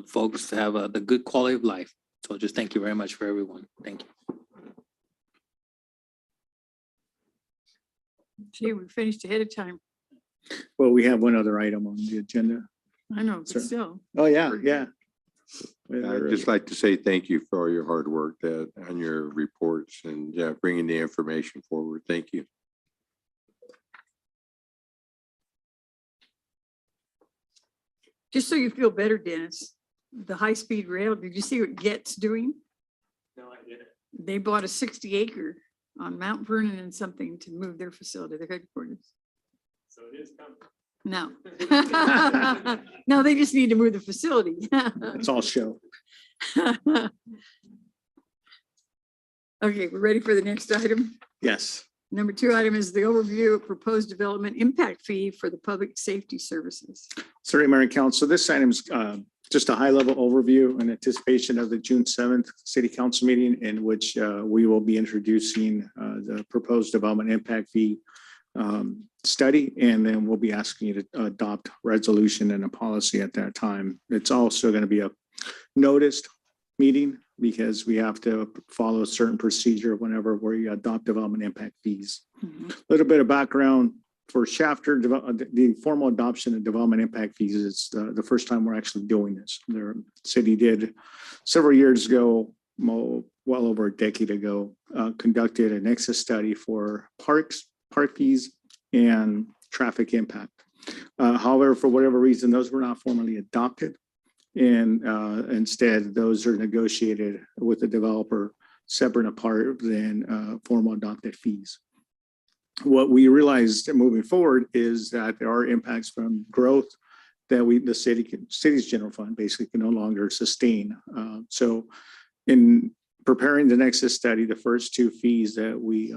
folks to have the good quality of life. So just thank you very much for everyone. Thank you. Gee, we finished ahead of time. Well, we have one other item on the agenda. I know, Sure. but still. Oh, yeah, yeah. I'd just like to say thank you for all your hard work on your reports and bringing the information forward. Thank you. Just so you feel better, Dennis, the high-speed rail, did you see what Get's doing? No, I didn't. They bought a 60-acre on Mount Vernon and something to move their facility, their headquarters. So it is coming. No. No, they just need to move the facility. It's all show. Okay, we're ready for the next item. Yes. Number 2 item is the overview of proposed development impact fee for the public safety services. Sorry, Mayor and Council, this item is just a high-level overview in anticipation of the June 7th City Council meeting in which we will be introducing the proposed development impact fee study, and then we'll be asking you to adopt resolution and a policy at that time. It's also going to be a noticed meeting because we have to follow a certain procedure whenever we adopt development impact fees. A little bit of background for Shafter, the formal adoption of development impact fees is the first time we're actually doing this. The city did several years ago, well over a decade ago, conducted an nexus study for park fees and traffic impact. However, for whatever reason, those were not formally adopted. And instead, those are negotiated with the developer separate and apart than formal adopted fees. what we realized moving forward is that there are impacts from growth that the city's general fund basically can no longer sustain. So in preparing the Nexus study, the first two fees that we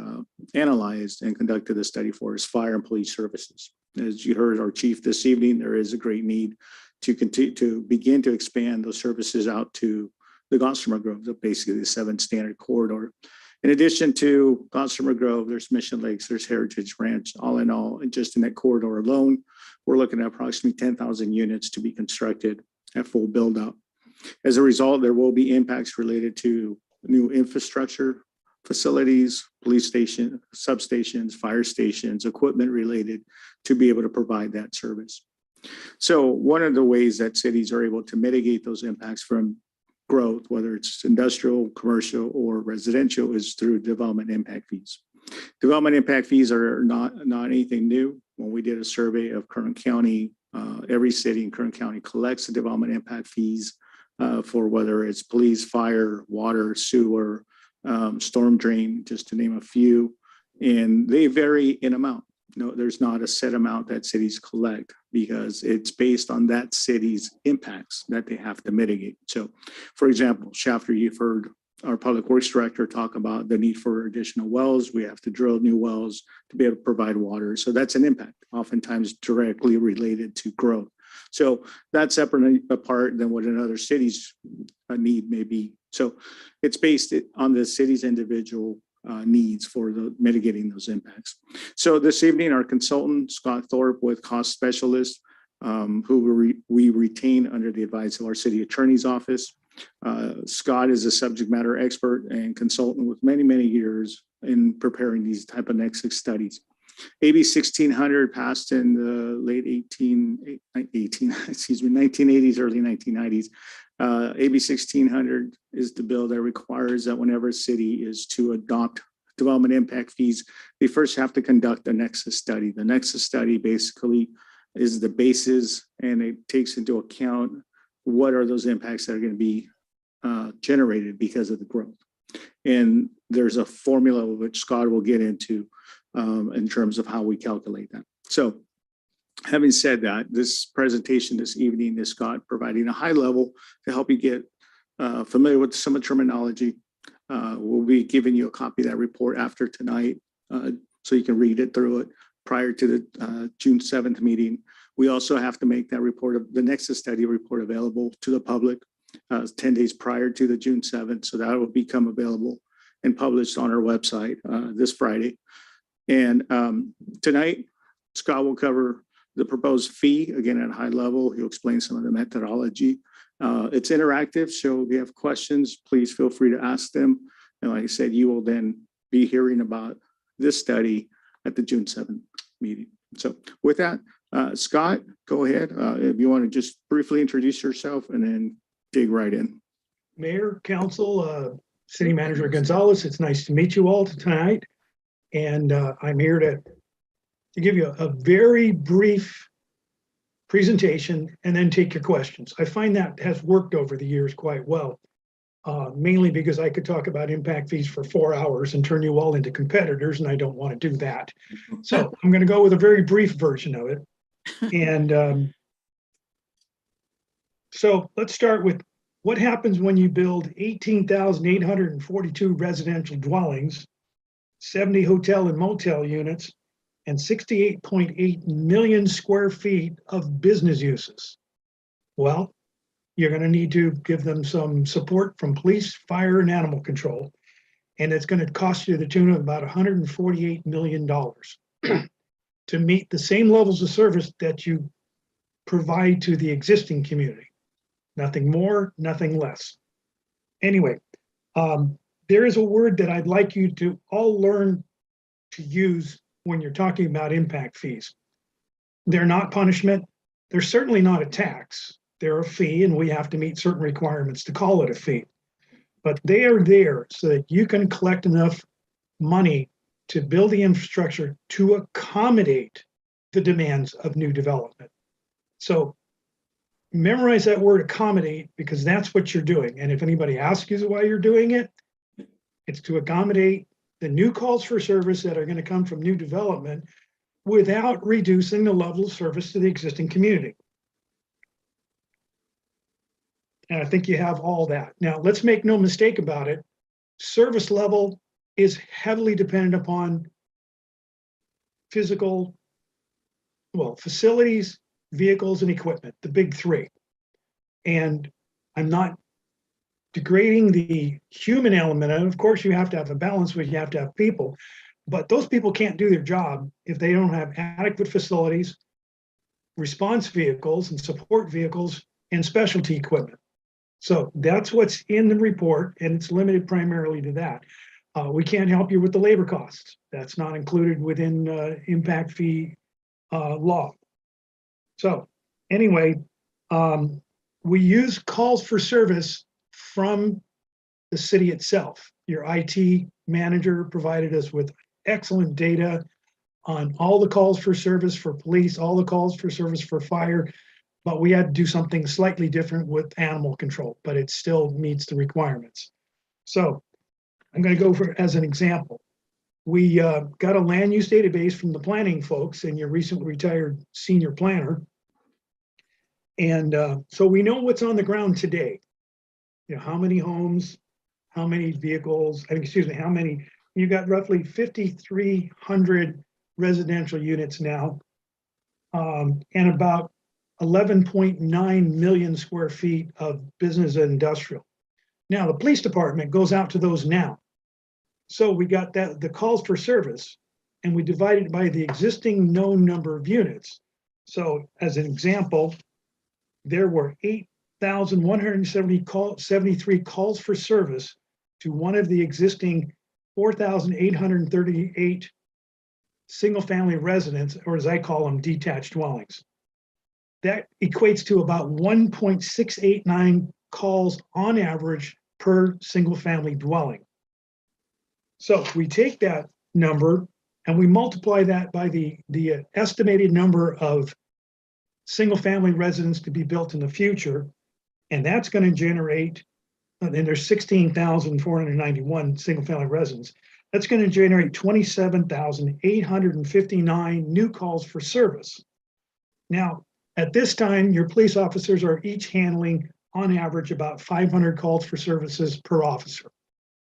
analyzed and conducted the study for is fire and police services. As you heard our chief this evening, there is a great need to continue to begin to expand those services out to the Gossamer Grove, basically the 7 standard corridor. In addition to Gossamer Grove, there's Mission Lakes, there's Heritage Ranch. All in all, and just in that corridor alone, we're looking at approximately 10,000 units to be constructed at full build out. As a result, there will be impacts related to new infrastructure, facilities, police station, substations, fire stations, equipment related to be able to provide that service. So one of the ways that cities are able to mitigate those impacts from growth, whether it's industrial, commercial, or residential, is through development impact fees. Development impact fees are not anything new. When we did a survey of Kern County, every city in Kern County collects the development impact fees for whether it's police, fire, water, sewer, storm drain, just to name a few, and they vary in amount. No, there's not a set amount that cities collect because it's based on that city's impacts that they have to mitigate. So, for example, Shafter, you've heard our public works director talk about the need for additional wells. We have to drill new wells to be able to provide water. So that's an impact, oftentimes directly related to growth. So that's separate apart than what another city's need may be. So it's based on the city's individual needs for mitigating those impacts. So this evening, our consultant, Scott Thorpe with Cost Specialist, who we retain under the advice of our city attorney's office. Scott is a subject matter expert and consultant with many, many years in preparing these type of Nexus studies. AB 1600 passed in the late 1980s, early 1990s. AB 1600 is the bill that requires that whenever a city is to adopt development impact fees, they first have to conduct a Nexus study. The Nexus study basically is the basis, and it takes into account what are those impacts that are going to be generated because of the growth. And there's a formula which Scott will get into in terms of how we calculate that. So having said that, this presentation this evening is Scott providing a high level to help you get familiar with some of the terminology. We'll be giving you a copy of that report after tonight so you can read it through it prior to the June 7th meeting. We also have to make that report of the Nexus study report available to the public 10 days prior to the June 7th. So that will become available and published on our website this Friday. And tonight, Scott will cover the proposed fee, again, at a high level. He'll explain some of the methodology. It's interactive, so if you have questions, please feel free to ask them. And like I said, you will then be hearing about this study at the June 7th meeting. So with that, Scott, go ahead. If you want to just briefly introduce yourself and then dig right in. Mayor, Council, City Manager Gonzalez, it's nice to meet you all tonight. And I'm here to give you a very brief presentation and then take your questions. I find that has worked over the years quite well, mainly because I could talk about impact fees for 4 hours and turn you all into competitors, and I don't want to do that. So I'm going to go with a very brief version of it. And so let's start with what happens when you build 18,842 residential dwellings, 70 hotel and motel units, and 68.8 million square feet of business uses. Well, you're going to need to give them some support from police, fire, and animal control. And it's going to cost you the tune of about $148 million to meet the same levels of service that you provide to the existing community. Nothing more, nothing less. Anyway, there is a word that I'd like you to all learn to use when you're talking about impact fees. They're not punishment. They're certainly not a tax. They're a fee, and we have to meet certain requirements to call it a fee. But they are there so that you can collect enough money to build the infrastructure to accommodate the demands of new development. So memorize that word accommodate, because that's what you're doing. And if anybody asks you why you're doing it, it's to accommodate the new calls for service that are going to come from new development without reducing the level of service to the existing community. And I think you have all that. Now, let's make no mistake about it. Service level is heavily dependent upon physical, well, facilities, vehicles, and equipment, the big three. And I'm not degrading the human element. And of course, you have to have a balance where you have to have people, but those people can't do their job if they don't have adequate facilities, response vehicles and support vehicles, and specialty equipment. So that's what's in the report, and it's limited primarily to that. We can't help you with the labor costs. That's not included within impact fee law. So anyway, we use calls for service from the city itself. Your IT manager provided us with excellent data on all the calls for service for police, all the calls for service for fire, but we had to do something slightly different with animal control, but it still meets the requirements. So I'm going to go for as an example. We got a land use database from the planning folks and your recently retired senior planner. And so we know what's on the ground today. You know, how many homes, how many vehicles, excuse me, how many, you got roughly 5,300 residential units now, and about 11.9 million square feet of business and industrial. Now, the police department goes out to those now. So we got that the calls for service, and we divided it by the existing known number of units. So as an example, there were 8,173 calls for service to one of the existing 4,838 single-family residents, or as I call them, detached dwellings. That equates to about 1.689 calls on average per single-family dwelling. So if we take that number and we multiply that by the estimated number of single-family residents to be built in the future, and that's going to generate, and there's 16,491 single-family residents, that's going to generate 27,859 new calls for service. Now, at this time, your police officers are each handling, on average, about 500 calls for services per officer.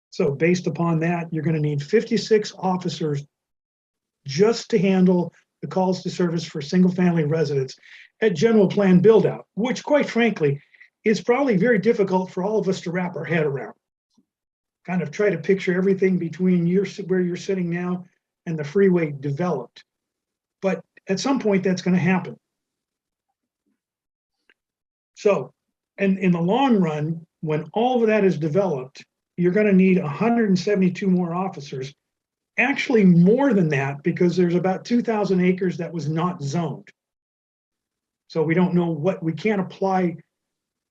So based upon that, you're going to need 56 officers just to handle the calls to service for single-family residents at general plan build-out, which quite frankly, is probably very difficult for all of us to wrap our head around. Kind of try to picture everything between where you're sitting now and the freeway developed. But at some point, that's going to happen. So, and in the long run, when all of that is developed, you're going to need 172 more officers. Actually, more than that, because there's about 2,000 acres that was not zoned. So we don't know what, we can't apply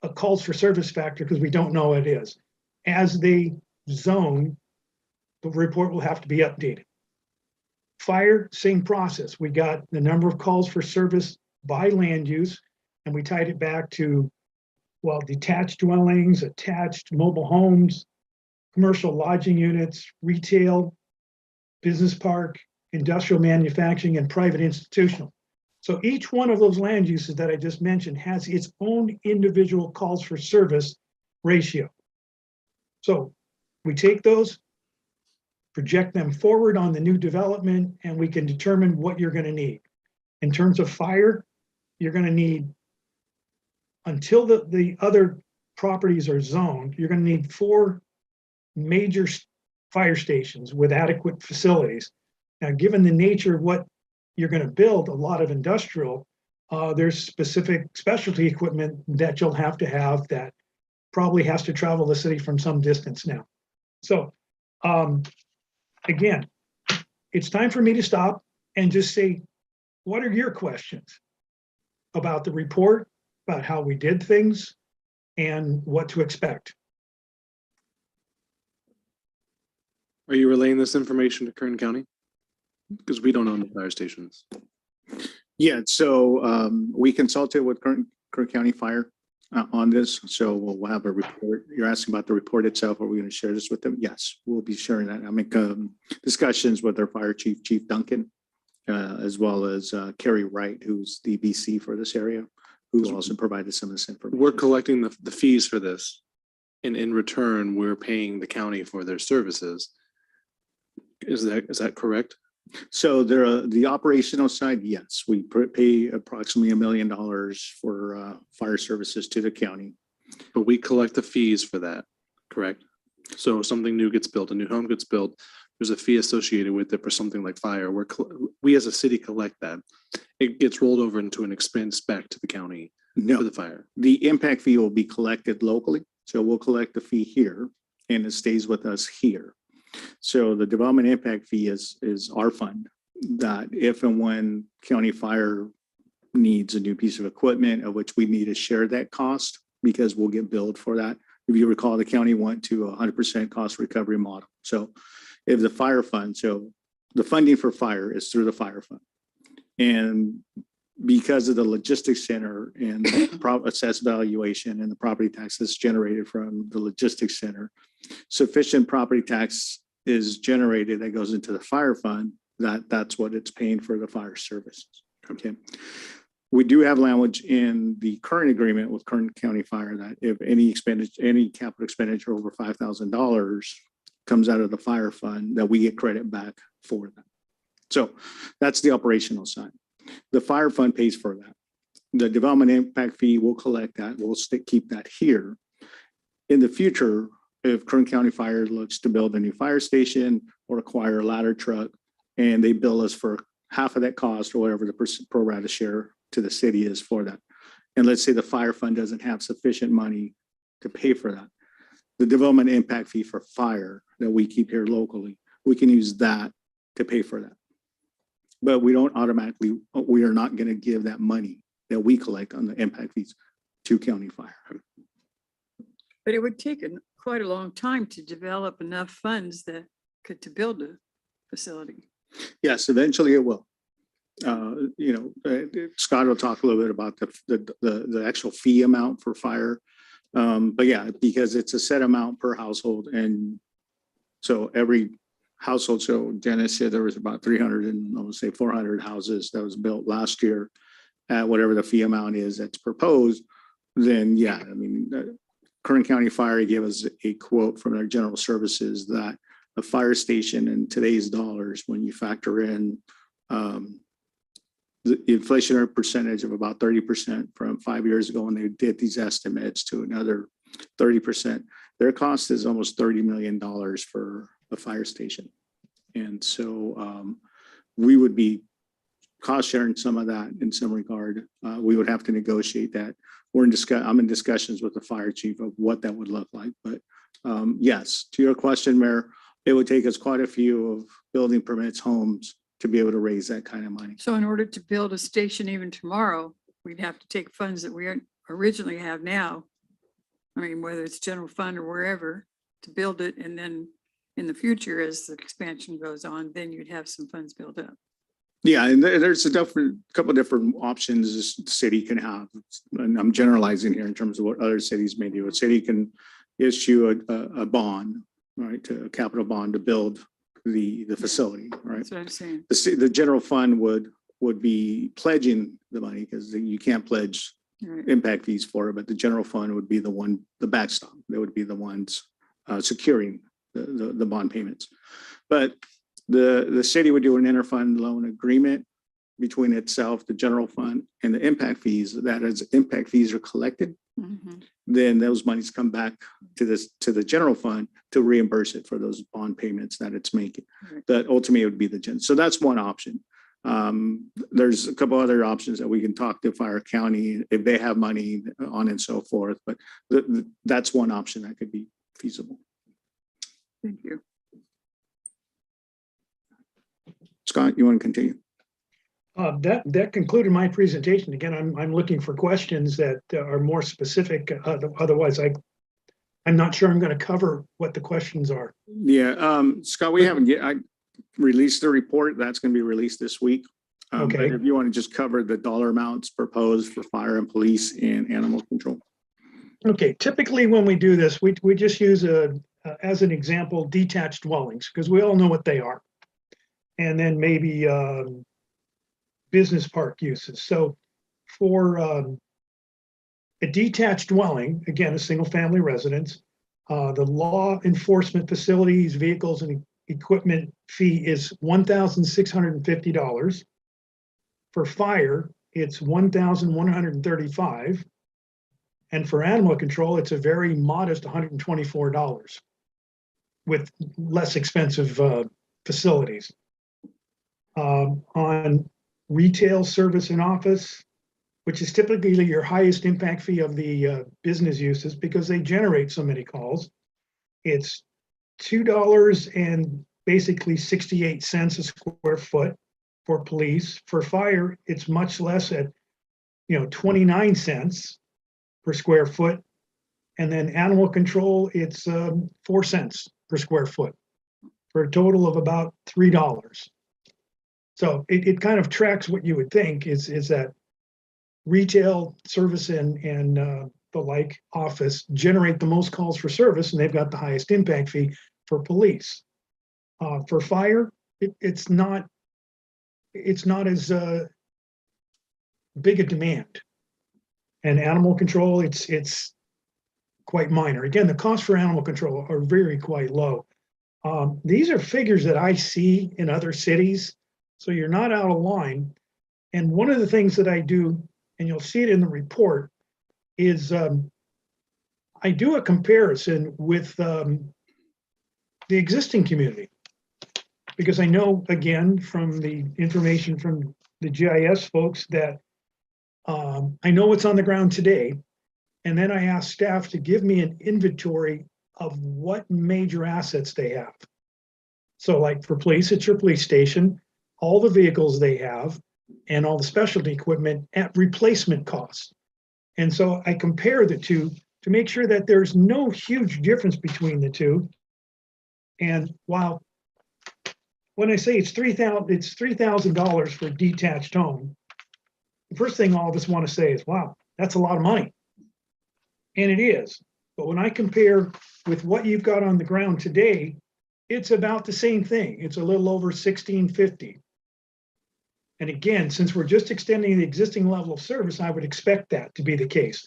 a calls for service factor because we don't know what it is. As they zone, the report will have to be updated. Fire, same process. We got the number of calls for service by land use, and we tied it back to, well, detached dwellings, attached mobile homes, commercial lodging units, retail, business park, industrial manufacturing, and private institutional. So each one of those land uses that I just mentioned has its own individual calls for service ratio. So we take those, project them forward on the new development, and we can determine what you're going to need. In terms of fire, you're going to need, until the other properties are zoned, you're going to need 4 major fire stations with adequate facilities. Now, given the nature of what you're going to build, a lot of industrial, there's specific specialty equipment that you'll have to have that probably has to travel the city from some distance now. So again, it's time for me to stop and just say, what are your questions about the report, about how we did things, and what to expect? Are you relaying this information to Kern County? Because we don't own the fire stations. Yeah, so we consulted with Kern County Fire. on this, so we'll have a report. You're asking about the report itself. Are we going to share this with them? Yes, we'll be sharing that. I make discussions with our fire chief, Chief Duncan, as well as Kerry Wright, who's the BC for this area, who also provided some of this information. We're collecting the fees for this. And in return, we're paying the county for their services. Is that correct? So the operational side, yes, we pay approximately $1 million for fire services to the county. But we collect the fees for that, correct? So if something new gets built, a new home gets built, there's a fee associated with it for something like fire. We as a city collect that. It gets rolled over into an expense back to the county for No, the fire. the impact fee will be collected locally. So we'll collect the fee here and it stays with us here. So the development impact fee is our fund that if and when county fire needs a new piece of equipment of which we need to share that cost because we'll get billed for that. If you recall, the county went to 100% cost recovery model. So if the fire fund, so the funding for fire is through the fire fund. And because of the logistics center and assessed valuation and the property taxes generated from the logistics center, sufficient property tax is generated that goes into the fire fund, that's what it's paying for the fire services. Okay. We do have language in the current agreement with Kern County Fire that if any capital expenditure over $5,000 comes out of the fire fund, that we get credit back for that. So that's the operational side. The fire fund pays for that. The development impact fee, we'll collect that. We'll keep that here. In the future, if Kern County Fire looks to build a new fire station or acquire a ladder truck and they bill us for half of that cost or whatever the pro rata share to the city is for that. And let's say the fire fund doesn't have sufficient money to pay for that. The development impact fee for fire that we keep here locally, we can use that to pay for that. But we don't automatically, we are not going to give that money that we collect on the impact fees to county fire. But it would take quite a long time to develop enough funds that to build a facility. Yes, eventually it will. Scott will talk a little bit about the actual fee amount for fire. But yeah, because it's a set amount per household. And so every household, so Janice said there was about 300 and I would say 400 houses that was built last year at whatever the fee amount is that's proposed. Then yeah, I mean, Kern County Fire gave us a quote from their general services that a fire station in today's dollars, when you factor in the inflationary percentage of about 30% from 5 years ago when they did these estimates to another 30%, their cost is almost $30 million for a fire station. And so we would be cost sharing some of that in some regard. We would have to negotiate that. I'm in discussions with the fire chief of what that would look like. But yes, to your question, Mayor, it would take us quite a few of building permits, homes to be able to raise that kind of money. So in order to build a station even tomorrow, we'd have to take funds that we originally have now. I mean, whether it's general fund or wherever to build it. And then in the future, as the expansion goes on, then you'd have some funds built up. Yeah, and there's a couple different options this city can have. And I'm generalizing here in terms of what other cities may do. A city can issue a bond, right, a capital bond to build the facility, right? That's what I'm saying. The general fund would be pledging the money because you can't pledge Right. impact fees for it, but the general fund would be the backstop. They would be the ones securing the bond payments. But the city would do an interfund loan agreement between itself, the general fund, and the impact fees. That as impact fees are collected, Mhm. then those monies come back to the general fund to reimburse it for those bond payments that it's making. Right. That ultimately would be so that's one option. There's a couple other options that we can talk to Fire County if they have money on and so forth, but that's one option that could be feasible. Thank you. Scott, you want to continue? That concluded my presentation. Again, I'm looking for questions that are more specific. Otherwise, I'm not sure I'm going to cover what the questions are. Yeah, Scott, we haven't yet. I released the report. That's going to be released this week. Okay. But if you want to just cover the dollar amounts proposed for fire and police and animal control. Okay, typically when we do this, we just use as an example, detached dwellings, because we all know what they are. And then maybe business park uses. So for a detached dwelling, again, a single family residence, the law enforcement facilities, vehicles and equipment fee is $1,650. For fire, it's $1,135. And for animal control, it's a very modest $124 with less expensive facilities. On retail, service and office, which is typically your highest impact fee of the business uses because they generate so many calls, it's $2 and basically 68 cents a square foot for police. For fire, it's much less at 29 cents per square foot. And then animal control, it's 4 cents per square foot for a total of about $3. So it kind of tracks what you would think is that retail, service and the like office generate the most calls for service, and they've got the highest impact fee for police. For fire, it's not as big a demand. And animal control, it's quite minor. Again, the costs for animal control are quite low. These are figures that I see in other cities, so you're not out of line. And one of the things that I do, and you'll see it in the report, is I do a comparison with the existing community. Because I know, again, from the information from the GIS folks that I know what's on the ground today. And then I ask staff to give me an inventory of what major assets they have. So like for police, it's your police station, all the vehicles they have, and all the specialty equipment at replacement costs. And so I compare the two to make sure that there's no huge difference between the two. And while when I say it's $3,000 for a detached home, the first thing all of us want to say is, wow, that's a lot of money. And it is. But when I compare with what you've got on the ground today, it's about the same thing. It's a little over $1,650. And again, since we're just extending the existing level of service, I would expect that to be the case.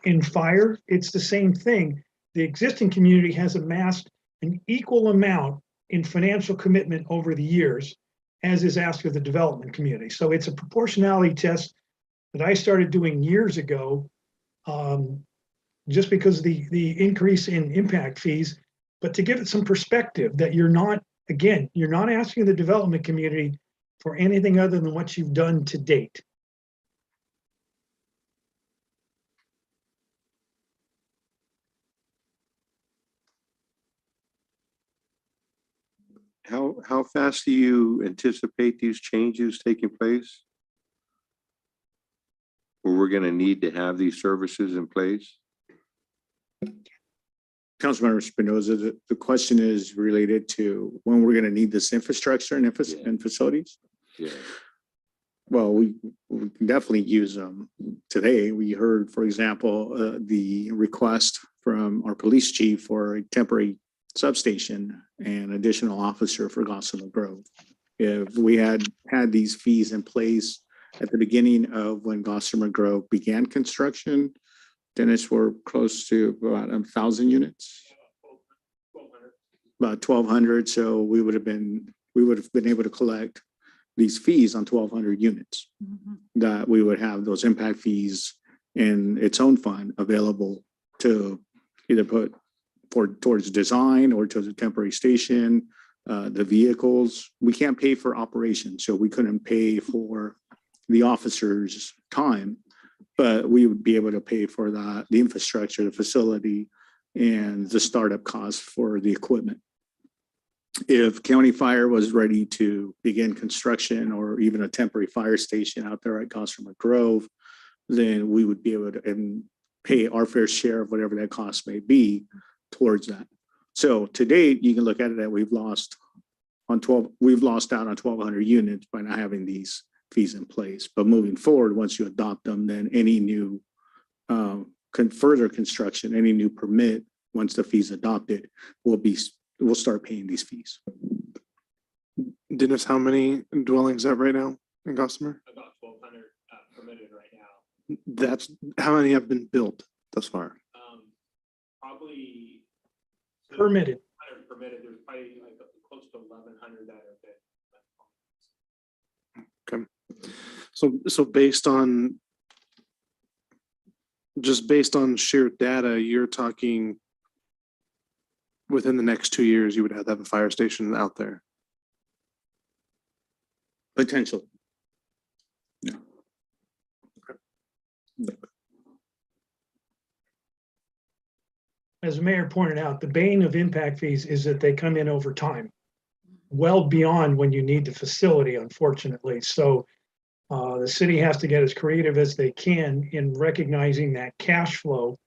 In fire, it's the same thing. The existing community has amassed an equal amount in financial commitment over the years, as is asked of the development community. So it's a proportionality test that I started doing years ago, just because of the increase in impact fees, but to give it some perspective that you're not asking the development community for anything other than what you've done to date. How fast do you anticipate these changes taking place? Or we're gonna need to have these services in place? Councilmember Espinoza, the question is related to when we're going to need this infrastructure and facilities. Yeah. Well, we can definitely use them today. We heard, for example, the request from our police chief for a temporary substation and additional officer for Gossamer Grove. If we had these fees in place at the beginning of when Gossamer Grove began construction, Dennis, we're close to about 1,000 units. About 1,200. So we would have been able to collect these fees on 1,200 units. That we would have those impact fees in its own fund available to either put towards design or towards a temporary station. The vehicles, we can't pay for operations, so we couldn't pay for the officers' time. But we would be able to pay for the infrastructure, the facility, and the startup costs for the equipment. If county fire was ready to begin construction or even a temporary fire station out there at Gossamer Grove, then we would be able to pay our fair share of whatever that cost may be towards that. So to date, you can look at it that we've lost out on 1,200 units by not having these fees in place. But moving forward, once you adopt them, then any new further construction, any new permit, once the fee's adopted, we'll start paying these fees. Dennis, how many dwellings are right now in Gossamer? About 1,200 permitted right now. That's how many have been built thus far? Probably Permitted. 100 permitted. There's probably like close to 1,100 that have been. Okay. So based on sheer data, you're talking within the next 2 years, you would have to have a fire station out there. Potential. As the mayor pointed out, the bane of impact fees is that they come in over time, well beyond when you need the facility, unfortunately. So the city has to get as creative as they can in recognizing that cash flow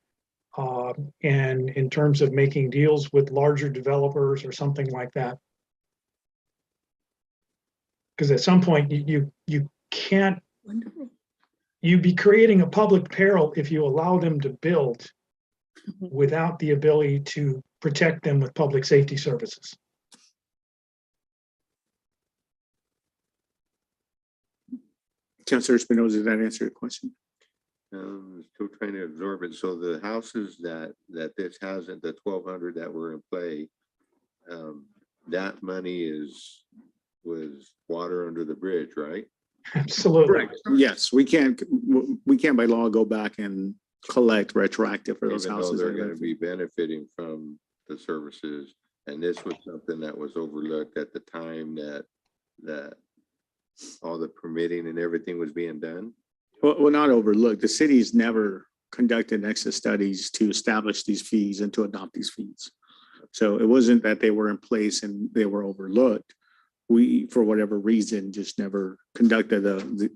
and in terms of making deals with larger developers or something like that. Because at some point you can't, you'd be creating a public peril if you allow them to build without the ability to protect them with public safety services. Councilor Espinoza, did that answer your question? Still trying to absorb it. So the houses that this has at the 1,200 that were in play, that money was water under the bridge, right? Absolutely. Correct. Yes, we can't by law go back and collect retroactive for those Even though houses. they're going to be benefiting from the services. And this was something that was overlooked at the time that all the permitting and everything was being done. Well, not overlooked. The city's never conducted nexus studies to establish these fees and to adopt these fees. So it wasn't that they were in place and they were overlooked. We, for whatever reason, just never conducted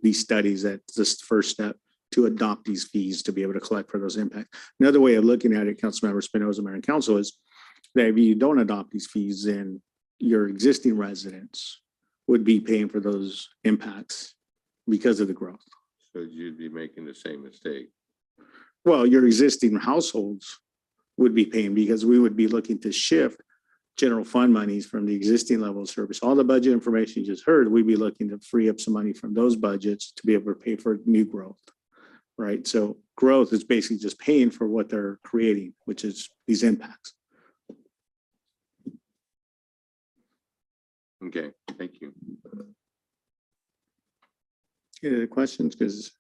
these studies. That's the first step to adopt these fees to be able to collect for those impacts. Another way of looking at it, Councilmember Espinoza, Mayor and Council, is that if you don't adopt these fees, then your existing residents would be paying for those impacts because of the growth. So you'd be making the same mistake. Well, your existing households would be paying because we would be looking to shift general fund monies from the existing level of service. All the budget information you just heard, we'd be looking to free up some money from those budgets to be able to pay for new growth, right? So growth is basically just paying for what they're creating, which is these impacts. Okay, thank you. Any other questions? Because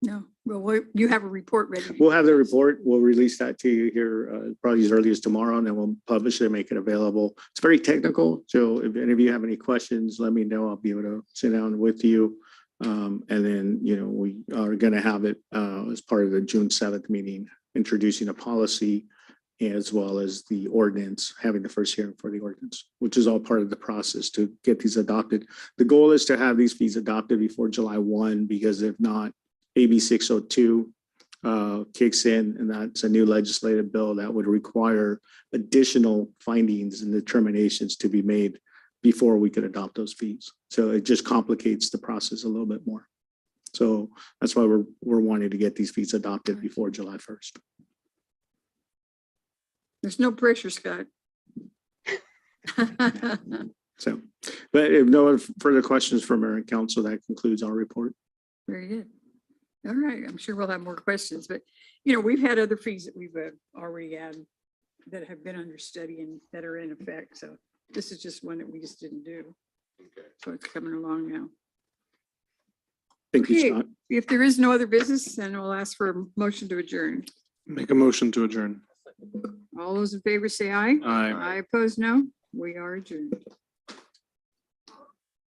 No, well, you have a report ready. we'll have the report. We'll release that to you here probably as early as tomorrow, and then we'll publish it and make it available. It's very technical. So if any of you have any questions, let me know. I'll be able to sit down with you. And then, we are going to have it as part of the June 7th meeting, introducing a policy as well as the ordinance, having the first hearing for the ordinance, which is all part of the process to get these adopted. The goal is to have these fees adopted before July 1, because if not, AB 602 kicks in, and that's a new legislative bill that would require additional findings and determinations to be made before we could adopt those fees. So it just complicates the process a little bit more. So that's why we're wanting to get these fees adopted before July 1st. There's no pressure, Scott. So, but if no further questions from Mayor and Council, that concludes our report. Very good. All right, I'm sure we'll have more questions, but we've had other fees that we've already had that have been under study and that are in effect. So this is just one that we just didn't do. So it's coming along now. Thank you, Okay, Scott. if there is no other business, then we'll ask for a motion to adjourn. Make a motion to adjourn. All those in favor say aye. Aye. I oppose no. We are adjourned.